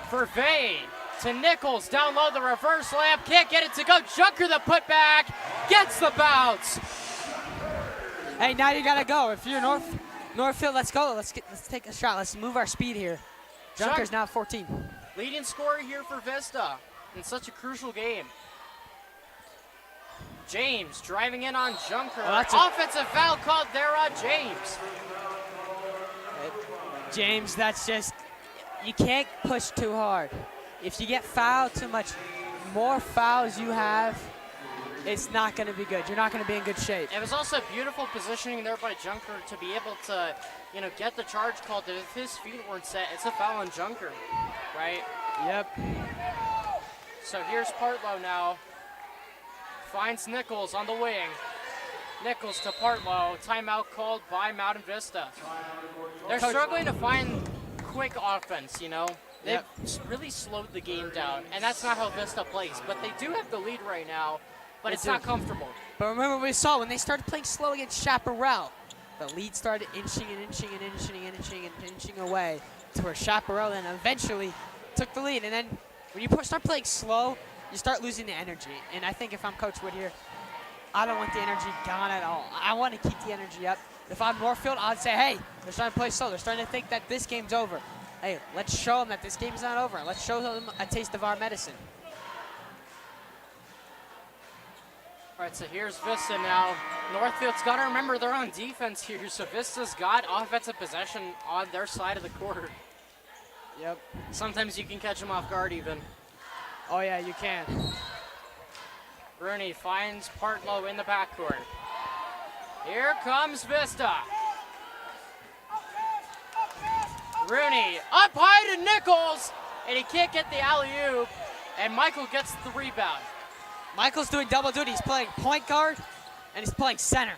Vervain to Nichols, down low, the reverse layup, can't get it to go. Junker the putback, gets the bounce. Hey, now you gotta go. If you're Northfield, let's go. Let's take a shot. Let's move our speed here. Junker's now 14. Leading scorer here for Vista in such a crucial game. James driving in on Junker. Offensive foul called there on James. James, that's just, you can't push too hard. If you get fouled too much, more fouls you have, it's not going to be good. You're not going to be in good shape. It was also beautiful positioning there by Junker to be able to, get the charge called. If his feet weren't set, it's a foul on Junker, right? Yep. So here's Partlow now. Finds Nichols on the wing. Nichols to Partlow. Timeout called by Mountain Vista. They're struggling to find quick offense, They've really slowed the game down, and that's not how Vista plays. But they do have the lead right now, but it's not comfortable. But remember what we saw when they started playing slow against Chaparral. The lead started inching and inching and inching and inching and inching away to where Chaparral then eventually took the lead. And then when you start playing slow, you start losing the energy. And I think if I'm Coach Wood here, I don't want the energy gone at all. I want to keep the energy up. If I'm Northfield, I'd say, hey, they're starting to play slow. They're starting to think that this game's over. Hey, let's show them that this game's not over. Let's show them a taste of our medicine. All right, so here's Vista now. Northfield's got to remember they're on defense here, so Vista's got offensive possession on their side of the court. Yep. Sometimes you can catch them off guard even. Oh, yeah, you can. Rooney finds Partlow in the backcourt. Here comes Vista. Rooney up high to Nichols, and he can't get the alley-oop, and Michael gets the rebound. Michael's doing double duty. He's playing point guard, and he's playing center.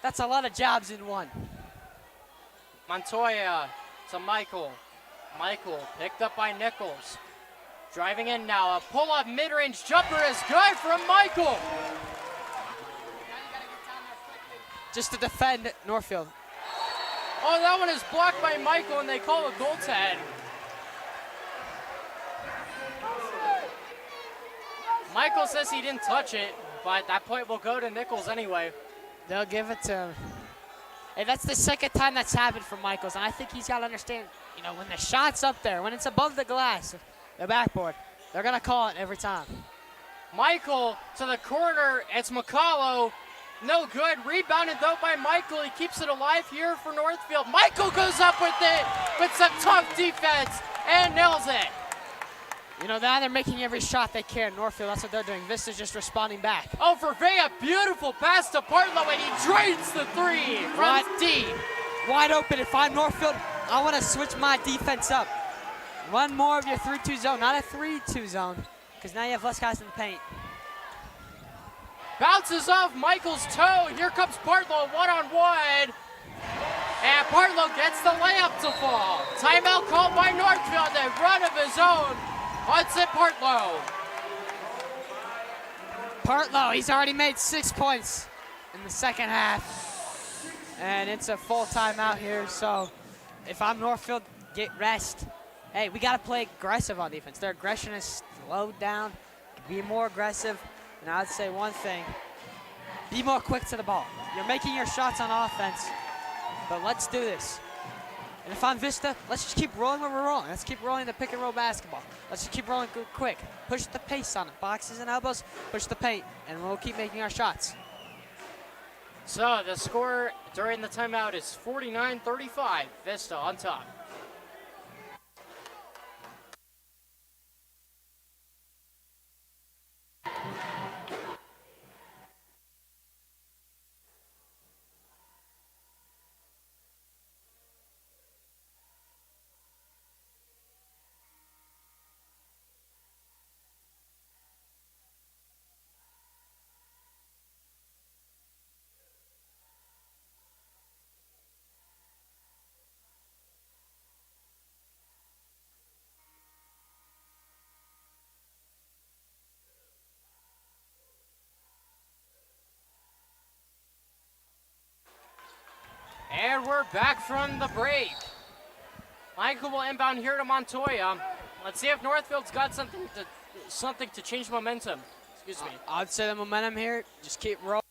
That's a lot of jobs in one. Montoya to Michael. Michael picked up by Nichols. Driving in now, a pull-up mid-range jumper is good from Michael. Just to defend Northfield. Oh, that one is blocked by Michael, and they call a goaltend. Michael says he didn't touch it, but that point will go to Nichols anyway. They'll give it to him. Hey, that's the second time that's happened for Michaels, and I think he's got to understand, you know, when the shot's up there, when it's above the glass, the backboard, they're going to call it every time. Michael to the corner. It's McCullough. No good. Rebounded, though, by Michael. He keeps it alive here for Northfield. Michael goes up with it with some tough defense and nails it. You know, now they're making every shot they can. Northfield, that's what they're doing. Vista's just responding back. Oh, for Vey, a beautiful pass to Partlow, and he drains the three from deep. Wide open. If I'm Northfield, I want to switch my defense up. Run more of your 3-2 zone, not a 3-2 zone, because now you have less guys in the paint. Bounces off Michael's toe. Here comes Partlow one-on-one. And Partlow gets the layup to fall. Timeout called by Northfield. A run of his own. Hudson Partlow. Partlow, he's already made 6 points in the second half. And it's a full timeout here, so if I'm Northfield, get rest. Hey, we got to play aggressive on defense. Their aggression is slowed down. Be more aggressive. And I'd say one thing, be more quick to the ball. You're making your shots on offense, but let's do this. And if I'm Vista, let's just keep rolling where we're rolling. Let's keep rolling the pick and roll basketball. Let's just keep rolling quick. Push the pace on it. Boxes and elbows, push the paint, and we'll keep making our shots. So the score during the timeout is 49-35. Vista on top. And we're back from the break. Michael will inbound here to Montoya. Let's see if Northfield's got something to change momentum. Excuse me. I'd say the momentum here, just keep rolling.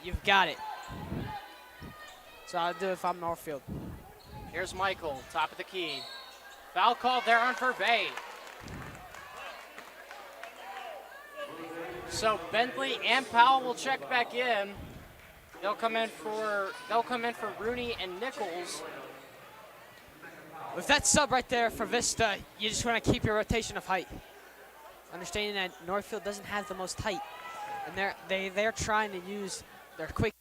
You've got it. So I'll do it if I'm Northfield. Here's Michael, top of the key. Foul called there on Vey. So Bentley and Powell will check back in. They'll come in for Rooney and Nichols. With that sub right there for Vista, you just want to keep your rotation of height. Understanding that Northfield doesn't have the most height, and they're trying to use their quick.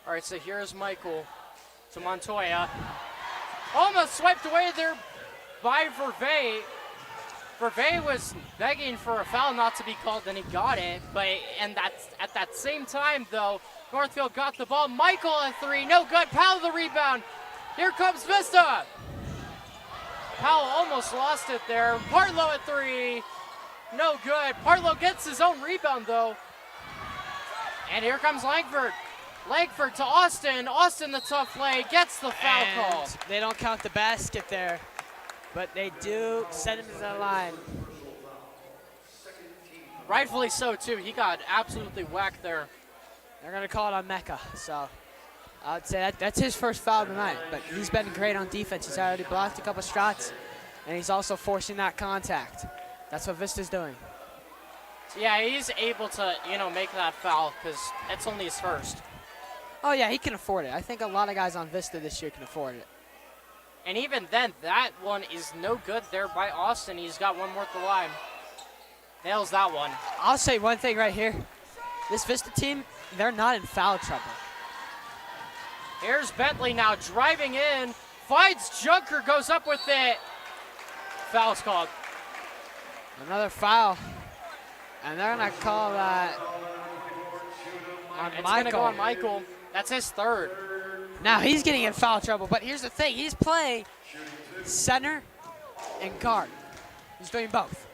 All right, so here's Michael to Montoya. Almost swiped away there by Vey. Vey was begging for a foul not to be called, and he got it. And that's at that same time, though, Northfield got the ball. Michael at three, no good. Powell the rebound. Here comes Vista. Powell almost lost it there. Partlow at three, no good. Partlow gets his own rebound, though. And here comes Langford. Langford to Austin. Austin, the tough play, gets the foul call. They don't count the basket there, but they do send him to the line. Rightfully so, too. He got absolutely whacked there. They're going to call it on Mecca, so I'd say that's his first foul tonight, but he's been great on defense. He's already blocked a couple shots, and he's also forcing that contact. That's what Vista's doing. Yeah, he's able to, make that foul because it's only his first. Oh, yeah, he can afford it. I think a lot of guys on Vista this year can afford it. And even then, that one is no good there by Austin. He's got one more at the line. Nails that one. I'll say one thing right here. This Vista team, they're not in foul trouble. Here's Bentley now driving in. Finds Junker, goes up with it. Foul's called. Another foul. And they're going to call that on It's Michael. going to go on Michael. That's his third. Now he's getting in foul trouble, but here's the thing. He's playing center and guard. He's doing both.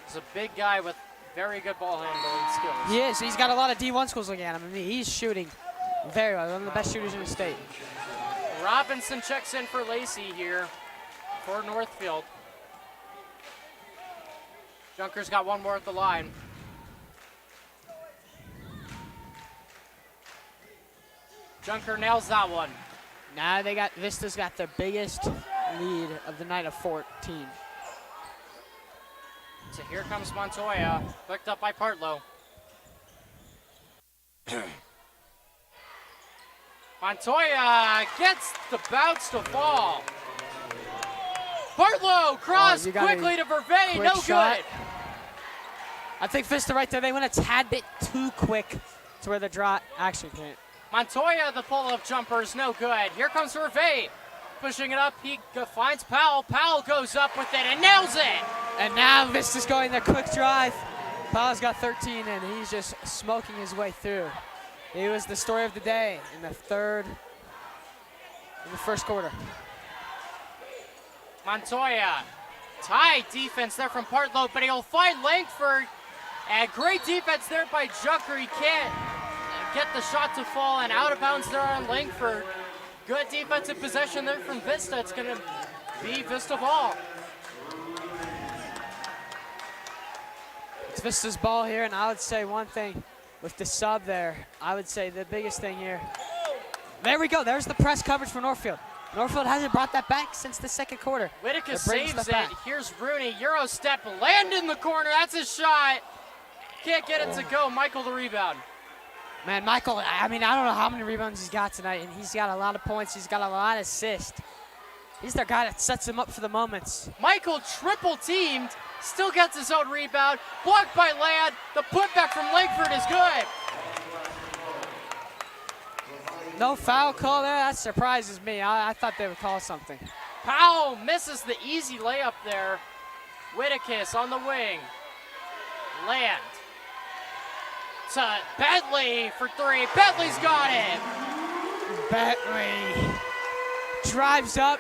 He's a big guy with very good ball handling skills. He is. He's got a lot of D1 schools looking at him. I mean, he's shooting very well. One of the best shooters in the state. Robinson checks in for Lacey here for Northfield. Junker's got one more at the line. Junker nails that one. Now Vista's got their biggest lead of the night of 14. So here comes Montoya, picked up by Partlow. Montoya gets the bounce to fall. Partlow cross quickly to Vervey, no shot. good. I think Vista right there, they went a tad bit too quick to where the draw actually can't. Montoya, the pull-up jumper is no good. Here comes Vervey, pushing it up. He finds Powell. Powell goes up with it and nails it. And now Vista's going their quick drive. Powell's got 13 and he's just smoking his way through. He was the story of the day in the first quarter. Montoya, tight defense there from Partlow, but he'll find Langford. And great defense there by Junker. He can't get the shot to fall, and out of bounds there on Langford. Good defensive possession there from Vista. It's going to be Vista ball. It's Vista's ball here, and I would say one thing with the sub there. I would say the biggest thing here. There we go. There's the press coverage for Northfield. Northfield hasn't brought that back since the second quarter. Whitaker saves it. Here's Rooney. Euro step, land in the corner. That's his shot. Can't get it to go. Michael the rebound. Man, Michael, I mean, I don't know how many rebounds he's got tonight, and he's got a lot of points. He's got a lot of assists. He's the guy that sets him up for the moments. Michael triple teamed, still gets his own rebound. Blocked by Ladd. The putback from Langford is good. No foul call there. That surprises me. I thought they would call something. Powell misses the easy layup there. Whitakiss on the wing. Land. To Bentley for three. Bentley's got it. Bentley drives up,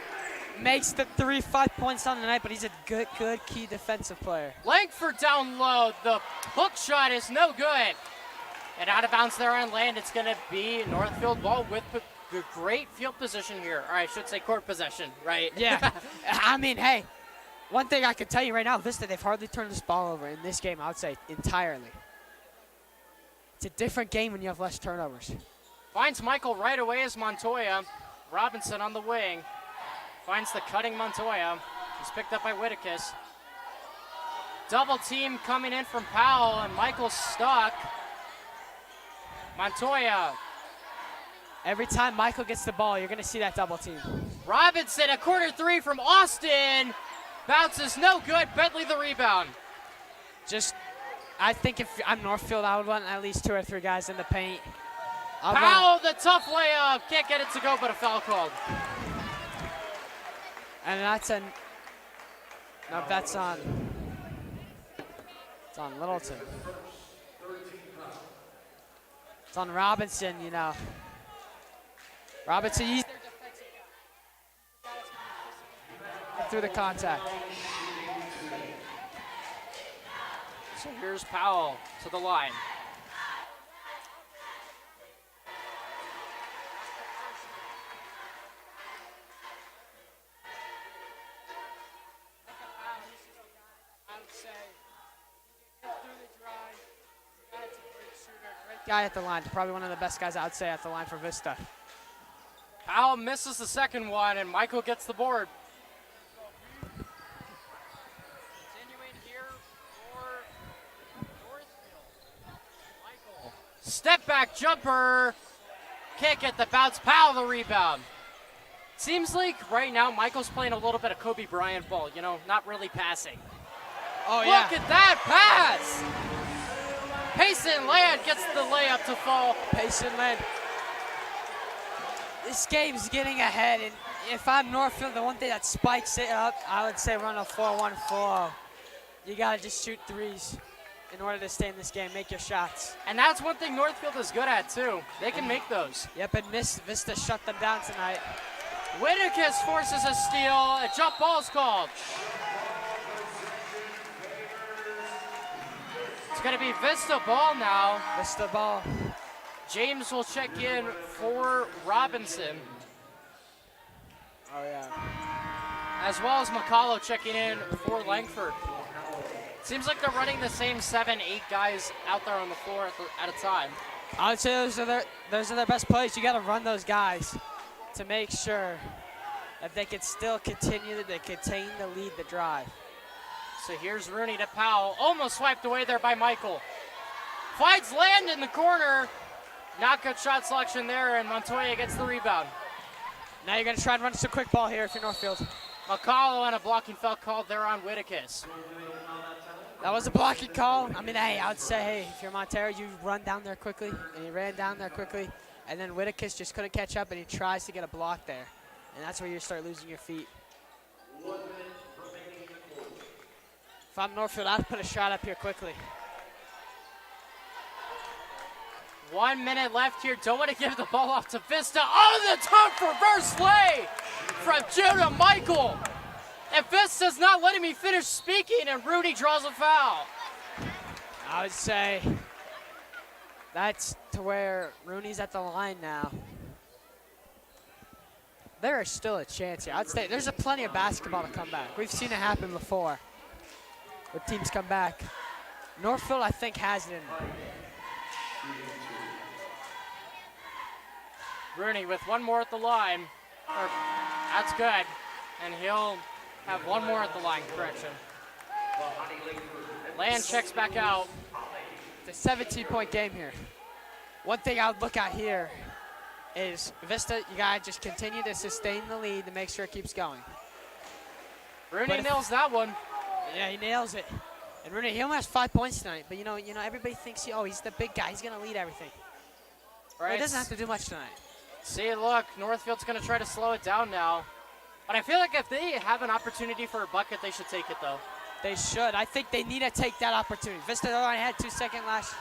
makes the 3, 5 points on the night, but he's a good key defensive player. Langford down low. The hook shot is no good. And out of bounds there on land, it's going to be Northfield ball with great field position here. Or I should say court possession, right? Yeah. I mean, hey, one thing I can tell you right now, Vista, they've hardly turned this ball over in this game, I would say, entirely. It's a different game when you have less turnovers. Finds Michael right away as Montoya. Robinson on the wing. Finds the cutting Montoya. He's picked up by Whitakiss. Double team coming in from Powell, and Michael's stuck. Montoya. Every time Michael gets the ball, you're going to see that double team. Robinson, a corner three from Austin. Bounces no good. Bentley the rebound. I think if I'm Northfield, I would want at least 2 or 3 guys in the paint. Powell, the tough layup. Can't get it to go, but a foul called. And that's on Littleton. It's on Robinson, you know. Robinson, he's their defensive guy. Through the contact. So here's Powell to the line. Guy at the line, probably one of the best guys I would say at the line for Vista. Powell misses the second one, and Michael gets the board. Continuing here for Northfield. Michael, step back jumper. Can't get the bounce. Powell the rebound. Seems like right now Michael's playing a little bit of Kobe Bryant ball, you know, not really passing. Oh, yeah. Look at that pass! Payson Land gets the layup to fall. Payson Land. This game's getting ahead, and if I'm Northfield, the one thing that spikes it up, I would say run a 4-1-4. You got to just shoot threes in order to stay in this game, make your shots. And that's one thing Northfield is good at, too. They can make those. Yep, and Vista shut them down tonight. Whitakis forces a steal. A jump ball's called. It's going to be Vista ball now. Vista ball. James will check in for Robinson. Oh, yeah. As well as McCullough checking in for Langford. Seems like they're running the same 7-8 guys out there on the floor at a time. I would say those are their best plays. You got to run those guys to make sure that they can still continue to contain the lead, the drive. So here's Rooney to Powell. Almost swiped away there by Michael. Finds Land in the corner. Not good shot selection there, and Montoya gets the rebound. Now you're going to try and run some quick ball here if you're Northfield. McCullough and a blocking foul called there on Whitakis. That was a blocking call. I mean, hey, I would say, hey, if you're Montero, you run down there quickly, and he ran down there quickly, and then Whitakis just couldn't catch up, and he tries to get a block there, and that's where you start losing your feet. If I'm Northfield, I'd put a shot up here quickly. 1 minute left here. Don't want to give the ball off to Vista. On the top reverse lay from Judah Michael. And Vista's not letting me finish speaking, and Rudy draws a foul. I would say that's to where Rooney's at the line now. There is still a chance here. I'd say there's plenty of basketball to come back. We've seen it happen before where teams come back. Northfield, I think, has it in them. Rooney with one more at the line. That's good. And he'll have one more at the line, correction. Land checks back out. It's a 17-point game here. One thing I would look at here is Vista, you got to just continue to sustain the lead to make sure it keeps going. Rooney nails that one. Yeah, he nails it. And Rooney, he only has 5 points tonight, but you know, everybody thinks, oh, he's the big guy. He's going to lead everything. Right. Well, he doesn't have to do much tonight. See, look, Northfield's going to try to slow it down now. But I feel like if they have an opportunity for a bucket, they should take it, though. They should. I think they need to take that opportunity. Vista already had 2 second last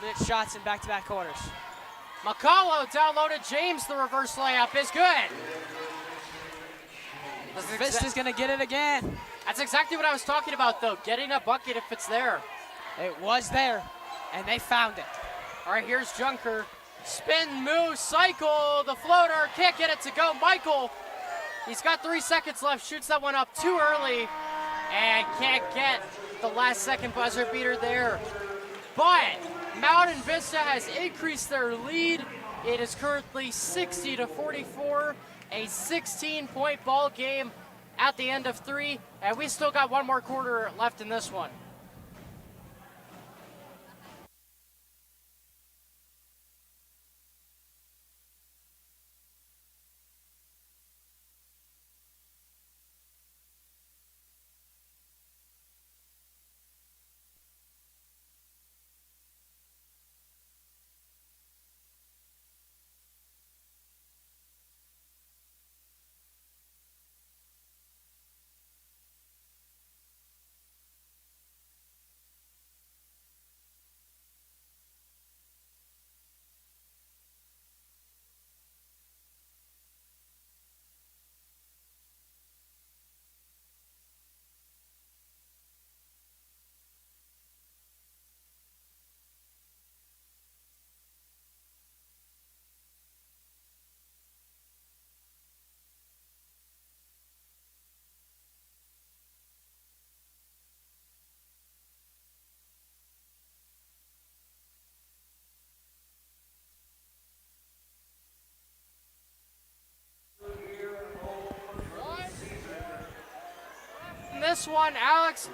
minute shots in back-to-back quarters. McCullough downloaded James. The reverse layup is good. Vista's going to get it again. That's exactly what I was talking about, though. Getting a bucket if it's there. It was there, and they found it. All right, here's Junker. Spin, move, cycle, the floater, can't get it to go. Michael, he's got 3 seconds left, shoots that one up too early, and can't get the last second buzzer beater there. But Mountain Vista has increased their lead. It is currently 60-44, a 16-point ball game at the end of 3, and we still got one more quarter left in this one. This one, Alex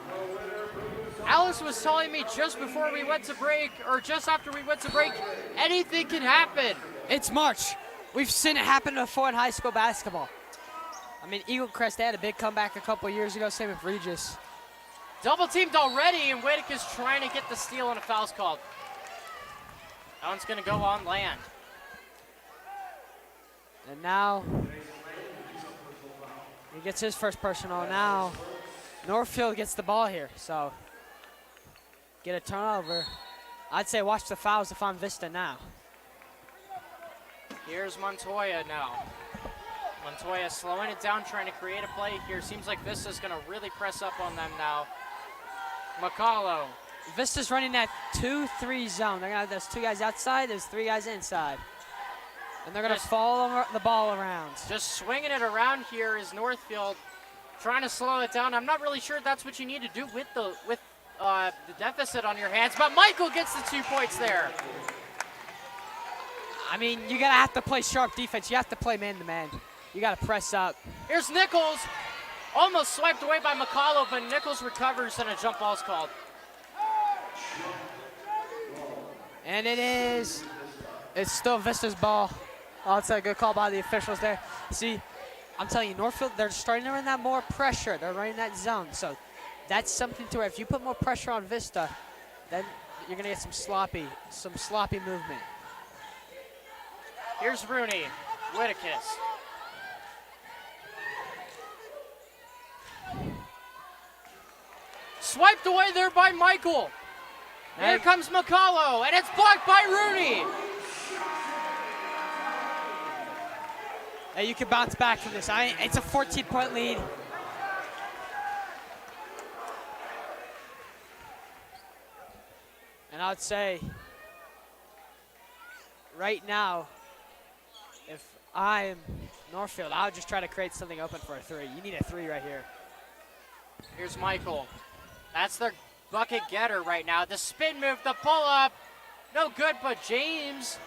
was telling me just before we went to break, or just after we went to break, anything can happen. It's March. We've seen it happen before in high school basketball. I mean, Eagle Crest, they had a big comeback a couple years ago. Same with Regis. Double teamed already, and Whitaker's trying to get the steal, and a foul's called. That one's going to go on land. And now he gets his first personal. Now Northfield gets the ball here, so get a turnover. I'd say watch the fouls if I'm Vista now. Here's Montoya now. Montoya slowing it down, trying to create a play here. Seems like Vista's going to really press up on them now. McCullough. Vista's running that 2-3 zone. They're going to have those 2 guys outside, there's 3 guys inside. And they're going to follow the ball around. Just swinging it around here is Northfield, trying to slow it down. I'm not really sure that's what you need to do with the deficit on your hands, but Michael gets the 2 points there. I mean, you're going to have to play sharp defense. You have to play man-to-man. You got to press up. Here's Nichols, almost swiped away by McCullough, but Nichols recovers and a jump ball's called. And it's still Vista's ball. Oh, it's a good call by the officials there. See, I'm telling you, Northfield, they're starting to run that more pressure. They're running that zone. So that's something to where if you put more pressure on Vista, then you're going to get some sloppy movement. Here's Rooney, Whitakis. Swiped away there by Michael. Here comes McCullough, and it's blocked by Rooney. Hey, you can bounce back from this. It's a 14-point lead. And I would say, right now, if I'm Northfield, I would just try to create something open for a 3. You need a 3 right here. Here's Michael. That's their bucket getter right now. The spin move, the pull-up, no good, but James.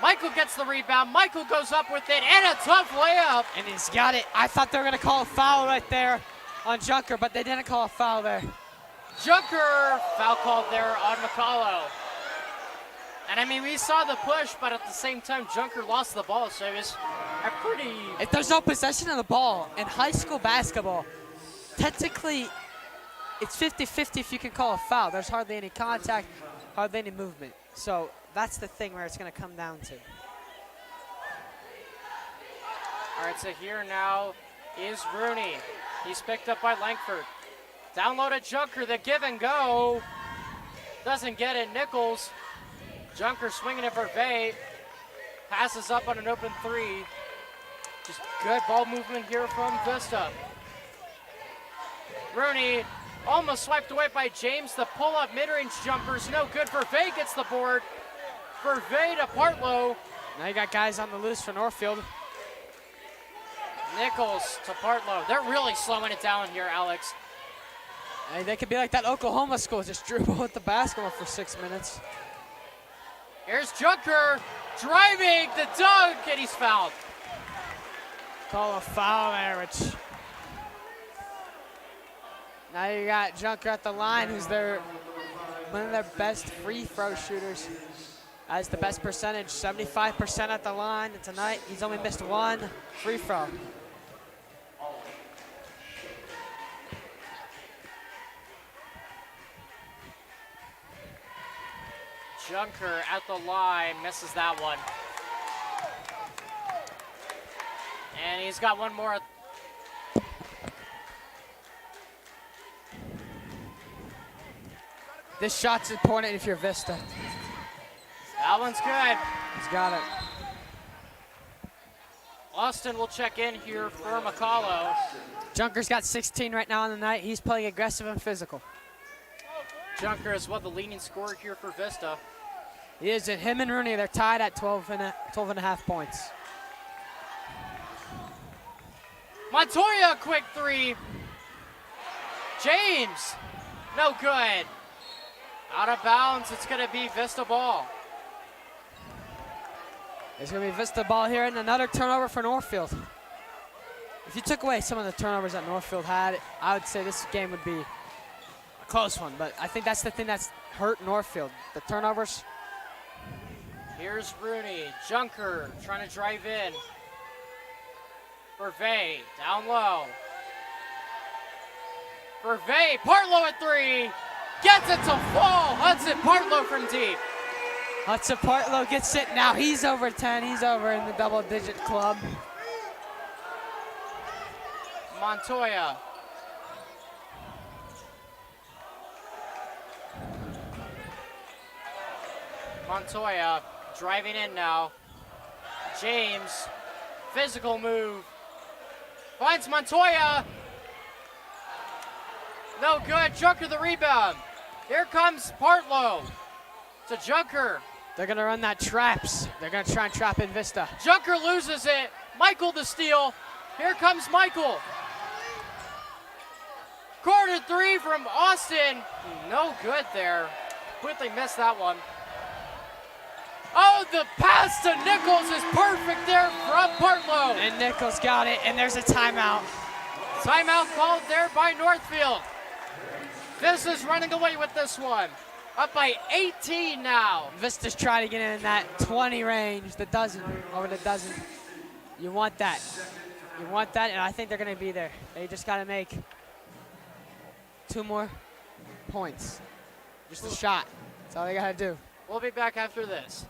Michael gets the rebound. Michael goes up with it, and a tough layup. And he's got it. I thought they were going to call a foul right there on Junker, but they didn't call a foul there. Junker, foul called there on McCullough. And I mean, we saw the push, but at the same time, Junker lost the ball, so it was a pretty... If there's no possession of the ball in high school basketball, technically, it's 50-50 if you can call a foul. There's hardly any contact, hardly any movement. So that's the thing where it's going to come down to. All right, so here now is Rooney. He's picked up by Langford. Downloaded Junker, the give and go. Doesn't get it, Nichols. Junker swinging it for Vay. Passes up on an open 3. Just good ball movement here from Vista. Rooney almost swiped away by James. The pull-up mid-range jumper's no good for Vay. Gets the board for Vay to Partlow. Now you got guys on the loose for Northfield. Nichols to Partlow. They're really slowing it down here, Alex. Hey, they could be like that Oklahoma school, just dribble with the basketball for 6 minutes. Here's Junker driving the dunk, and he's fouled. Call a foul there, which... Now you got Junker at the line, who's one of their best free throw shooters. Has the best percentage, 75% at the line. And tonight, he's only missed 1 free throw. Junker at the line, misses that one. And he's got one more. This shot's important if you're Vista. That one's good. He's got it. Austin will check in here for McCullough. Junker's got 16 right now on the night. He's playing aggressive and physical. Junker is the leading scorer here for Vista. He is, and him and Rooney, they're tied at 12 and a half points. Montoya, quick 3. James, no good. Out of bounds, it's gonna be Vista ball. It's gonna be Vista ball here, and another turnover for Northfield. If you took away some of the turnovers that Northfield had, I would say this game would be a close one, but I think that's the thing that's hurt Northfield, the turnovers. Here's Rooney, Junker trying to drive in. Vervey down low. Vervey, Partlow at 3. Gets it to fall. Hudson Partlow from deep. Hudson Partlow gets it. Now he's over 10. He's over in the double-digit club. Montoya. Montoya driving in now. James, physical move. Finds Montoya. No good. Junker the rebound. Here comes Partlow. To Junker. They're going to run that traps. They're going to try and trap in Vista. Junker loses it. Michael the steal. Here comes Michael. Corner 3 from Austin. No good there. Completely missed that one. Oh, the pass to Nichols is perfect there from Partlow. And Nichols got it, and there's a timeout. Timeout called there by Northfield. Vista's running away with this one. Up by 18 now. Vista's trying to get in that 20 range, the dozen, over the dozen. You want that. You want that, and I think they're going to be there. They just got to make 2 more points. Just a shot. That's all they got to do. We'll be back after this.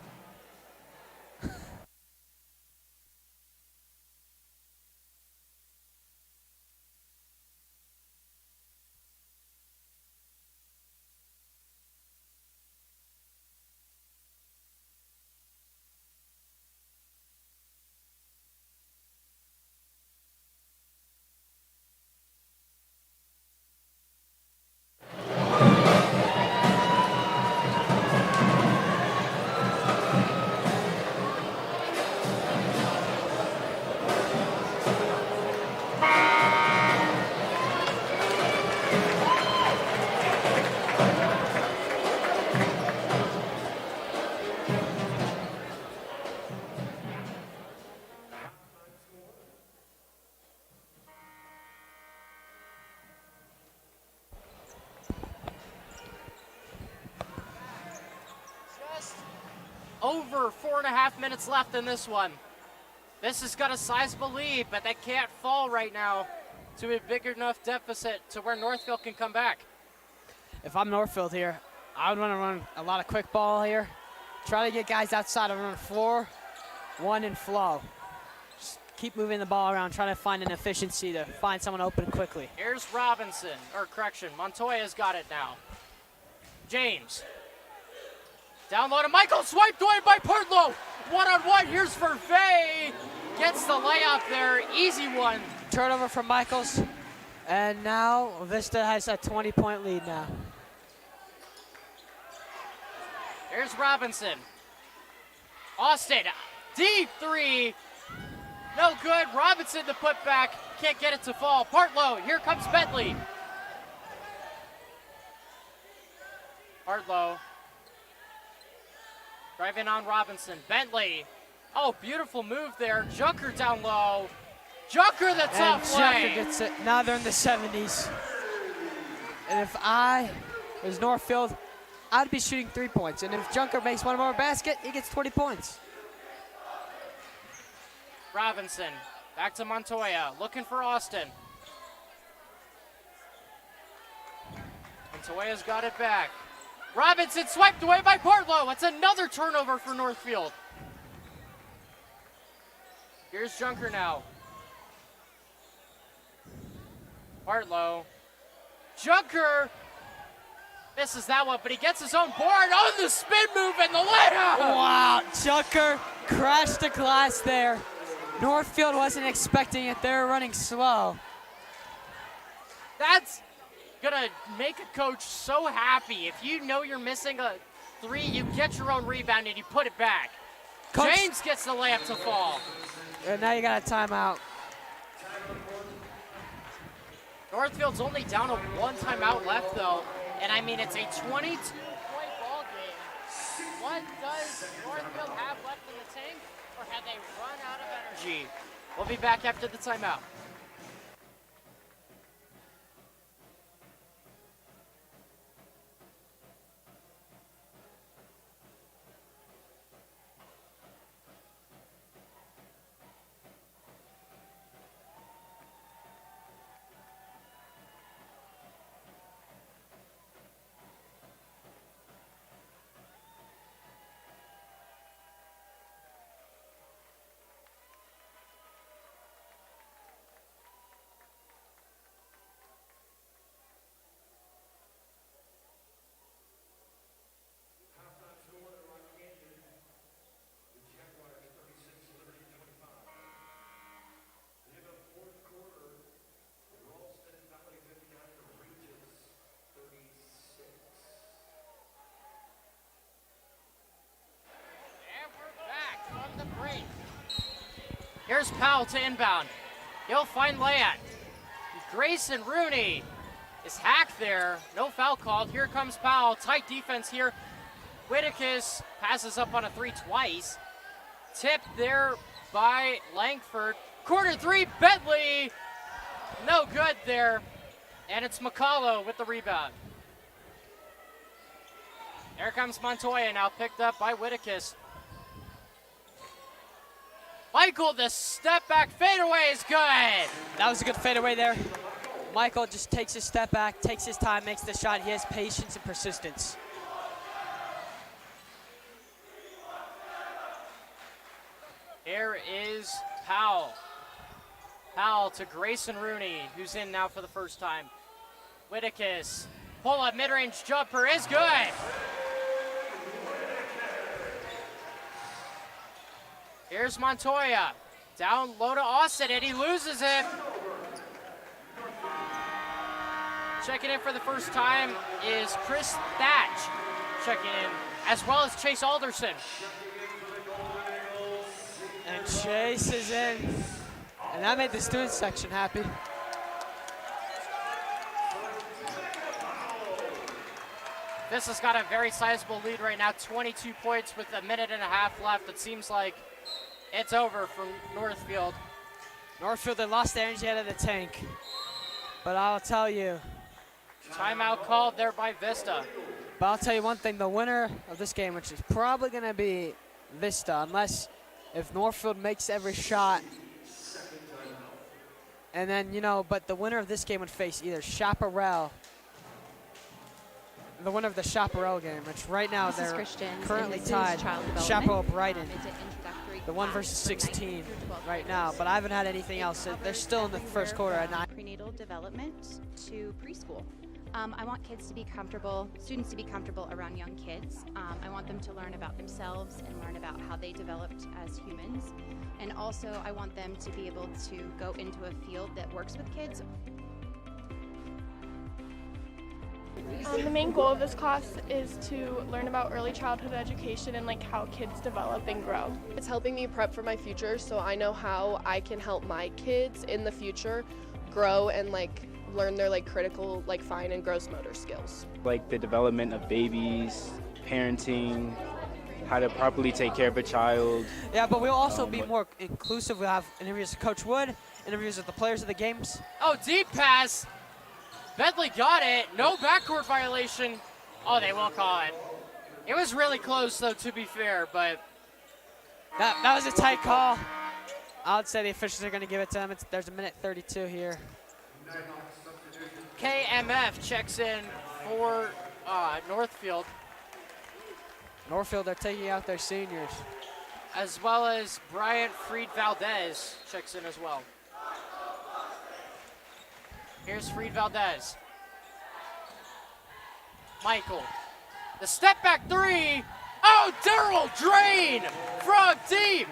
Over 4.5 minutes left in this one. This has got a sizable lead, but they can't fall right now to a big enough deficit to where Northfield can come back. If I'm Northfield here, I would want to run a lot of quick ball here. Try to get guys outside of run 4-1 and flow. Just keep moving the ball around, trying to find an efficiency to find someone open quickly. Here's Robinson, or correction, Montoya's got it now. James. Down low to Michael, swiped away by Partlow. One-on-one, here's Vervey. Gets the layup there, easy one. Turnover from Michaels, and now Vista has a 20-point lead now. Here's Robinson. Austin, deep 3. No good, Robinson the putback, can't get it to fall. Partlow, here comes Bentley. Partlow. Driving on Robinson. Bentley. Oh, beautiful move there. Junker down low. Junker the tough play. Junker gets it. Now they're in the 70s. And if I was Northfield, I'd be shooting 3 points. And if Junker makes one more basket, he gets 20 points. Robinson. Back to Montoya. Looking for Austin. Montoya's got it back. Robinson swiped away by Partlow. It's another turnover for Northfield. Here's Junker now. Partlow. Junker misses that one, but he gets his own board on the spin move and the layup. Wow, Junker crashed the glass there. Northfield wasn't expecting it. They were running slow. That's gonna make a coach so happy. If you know you're missing a 3, you get your own rebound and you put it back. Coach, James gets the layup to fall. And now you got a timeout. Northfield's only down to 1 timeout left though. And I mean, it's a 22-point ball game. What does Northfield have left in the tank? Or have they run out of energy? We'll be back after the timeout. Here's Powell to inbound. He'll find Land. Grayson Rooney is hacked there. No foul called. Here comes Powell. Tight defense here. Whittakis passes up on a three twice. Tipped there by Langford. Corner three, Bentley. No good there. And it's McCullough with the rebound. There comes Montoya, now picked up by Whittakis. Michael, the step back fadeaway is good. That was a good fadeaway there. Michael just takes his step back, takes his time, makes the shot. He has patience and persistence. Here is Powell. Powell to Grayson Rooney, who's in now for the first time. Whittakis, pull-up mid-range jumper is good. Here's Montoya, down low to Austin, and he loses it. Checking in for the first time is Chris Thatch checking in, as well as Chase Alderson. And Chase is in. And that made the student section happy. This has got a very sizable lead right now, 22 points with a minute and a half left. It seems like it's over for Northfield. Northfield, they lost their energy out of the tank. But I'll tell you. Timeout called there by Vista. But I'll tell you one thing, the winner of this game, which is probably going to be Vista, unless if Northfield makes every shot. And then, but the winner of this game would face either Chaparral, the winner of the Chaparral game, which right now This is they're Christians, currently and this tied. is Child Development. Chaparral Brighton, It's an introductory the 1 class versus for 16 9th through 12th right graders. now. But I haven't had anything else. They're still in the first quarter at 9. Prenatal development to preschool. I want kids to be comfortable, students to be comfortable around young kids. I want them to learn about themselves and learn about how they developed as humans. And also I want them to be able to go into a field that works with kids. The main goal of this class is to learn about early childhood education and how kids develop and grow. It's helping me prep for my future so I know how I can help my kids in the future grow and learn their critical, fine and gross motor skills. Like the development of babies, parenting, how to properly take care of a child. Yeah, but we'll also be more inclusive. We'll have interviews with Coach Wood, interviews with the players of the games. Oh, deep pass. Bentley got it. No backcourt violation. Oh, they will call it. It was really close, though, to be fair, but that was a tight call. I would say the officials are going to give it to them. There's a minute 32 here. KMF checks in for Northfield, Northfield, they're taking out their seniors. as well as Bryant Freed Valdez checks in as well. Here's Freed Valdez. Michael. The step back three. Oh, Daryl Drain from deep.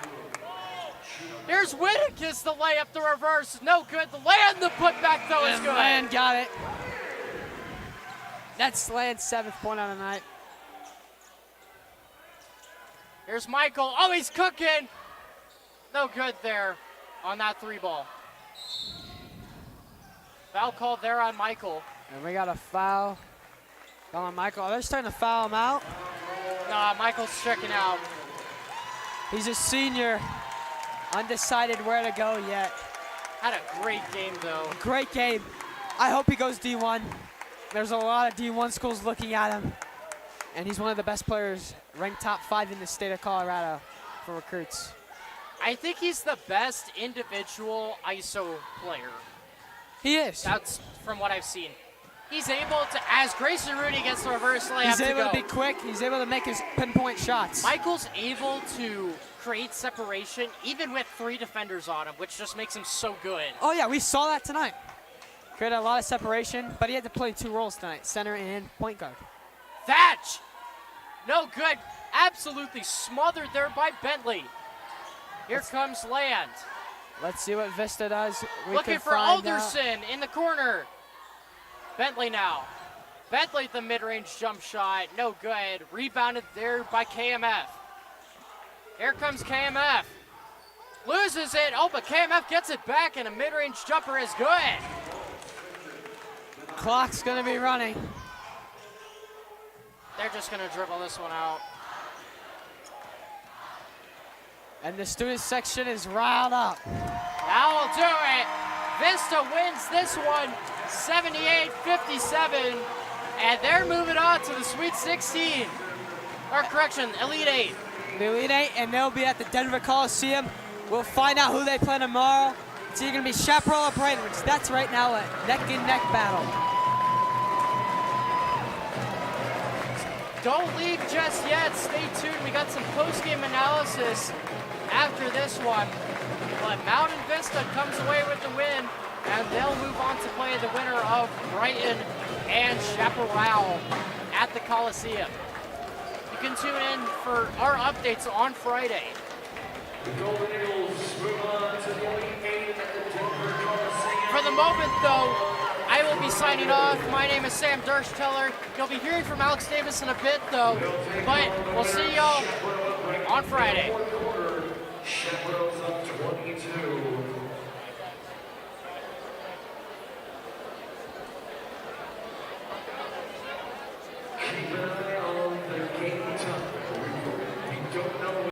Here's Whittakis, the layup, the reverse. No good. The Land, the putback, though, is And good. Land got it. That's Land's 7th point on the night. Here's Michael. Oh, he's cooking. No good there on that three ball. Foul called there on Michael. And we got a foul on Michael. They're starting to foul him out. Nah, Michael's checking out. He's a senior. Undecided where to go yet. Had a great game, though. Great game. I hope he goes D1. There's a lot of D1 schools looking at him. And he's one of the best players, ranked top 5 in the state of Colorado for recruits. I think he's the best individual ISO player. He is. That's from what I've seen. He's able to, as Grayson Rooney gets the reverse layup He's to able go. to be quick. He's able to make his pinpoint shots. Michael's able to create separation even with 3 defenders on him, which just makes him so good. Oh, yeah, we saw that tonight. Created a lot of separation, but he had to play 2 roles tonight, center and point guard. Thatch! No good. Absolutely smothered there by Bentley. Here comes Land. Let's see what Vista does. Looking for Alderson in the corner. Bentley now. Bentley the mid-range jump shot. No good. Rebounded there by KMF. Here comes KMF. loses it. Oh, but KMF gets it back, and a mid-range jumper is good. Clock's gonna be running. They're just gonna dribble this one out. And the student section is riled up. That'll do it. Vista wins this one 78-57, and they're moving on to the Sweet 16. Or correction, Elite 8. The Elite 8, and they'll be at the Denver Coliseum. We'll find out who they play tomorrow. It's either gonna be Chaparral or Brighton, which that's right now a neck-and-neck battle. Don't leave just yet. Stay tuned. We got some post-game analysis after this one. But Mountain Vista comes away with the win, and they'll move on to play the winner of Brighton and Chaparral at the Coliseum. You can tune in for our updates on Friday. For the moment, though, I will be signing off. My name is Sam Derschteller. You'll be hearing from Alex Davis in a bit, though, but we'll see y'all on Friday. Chaparral's up 22. Keep it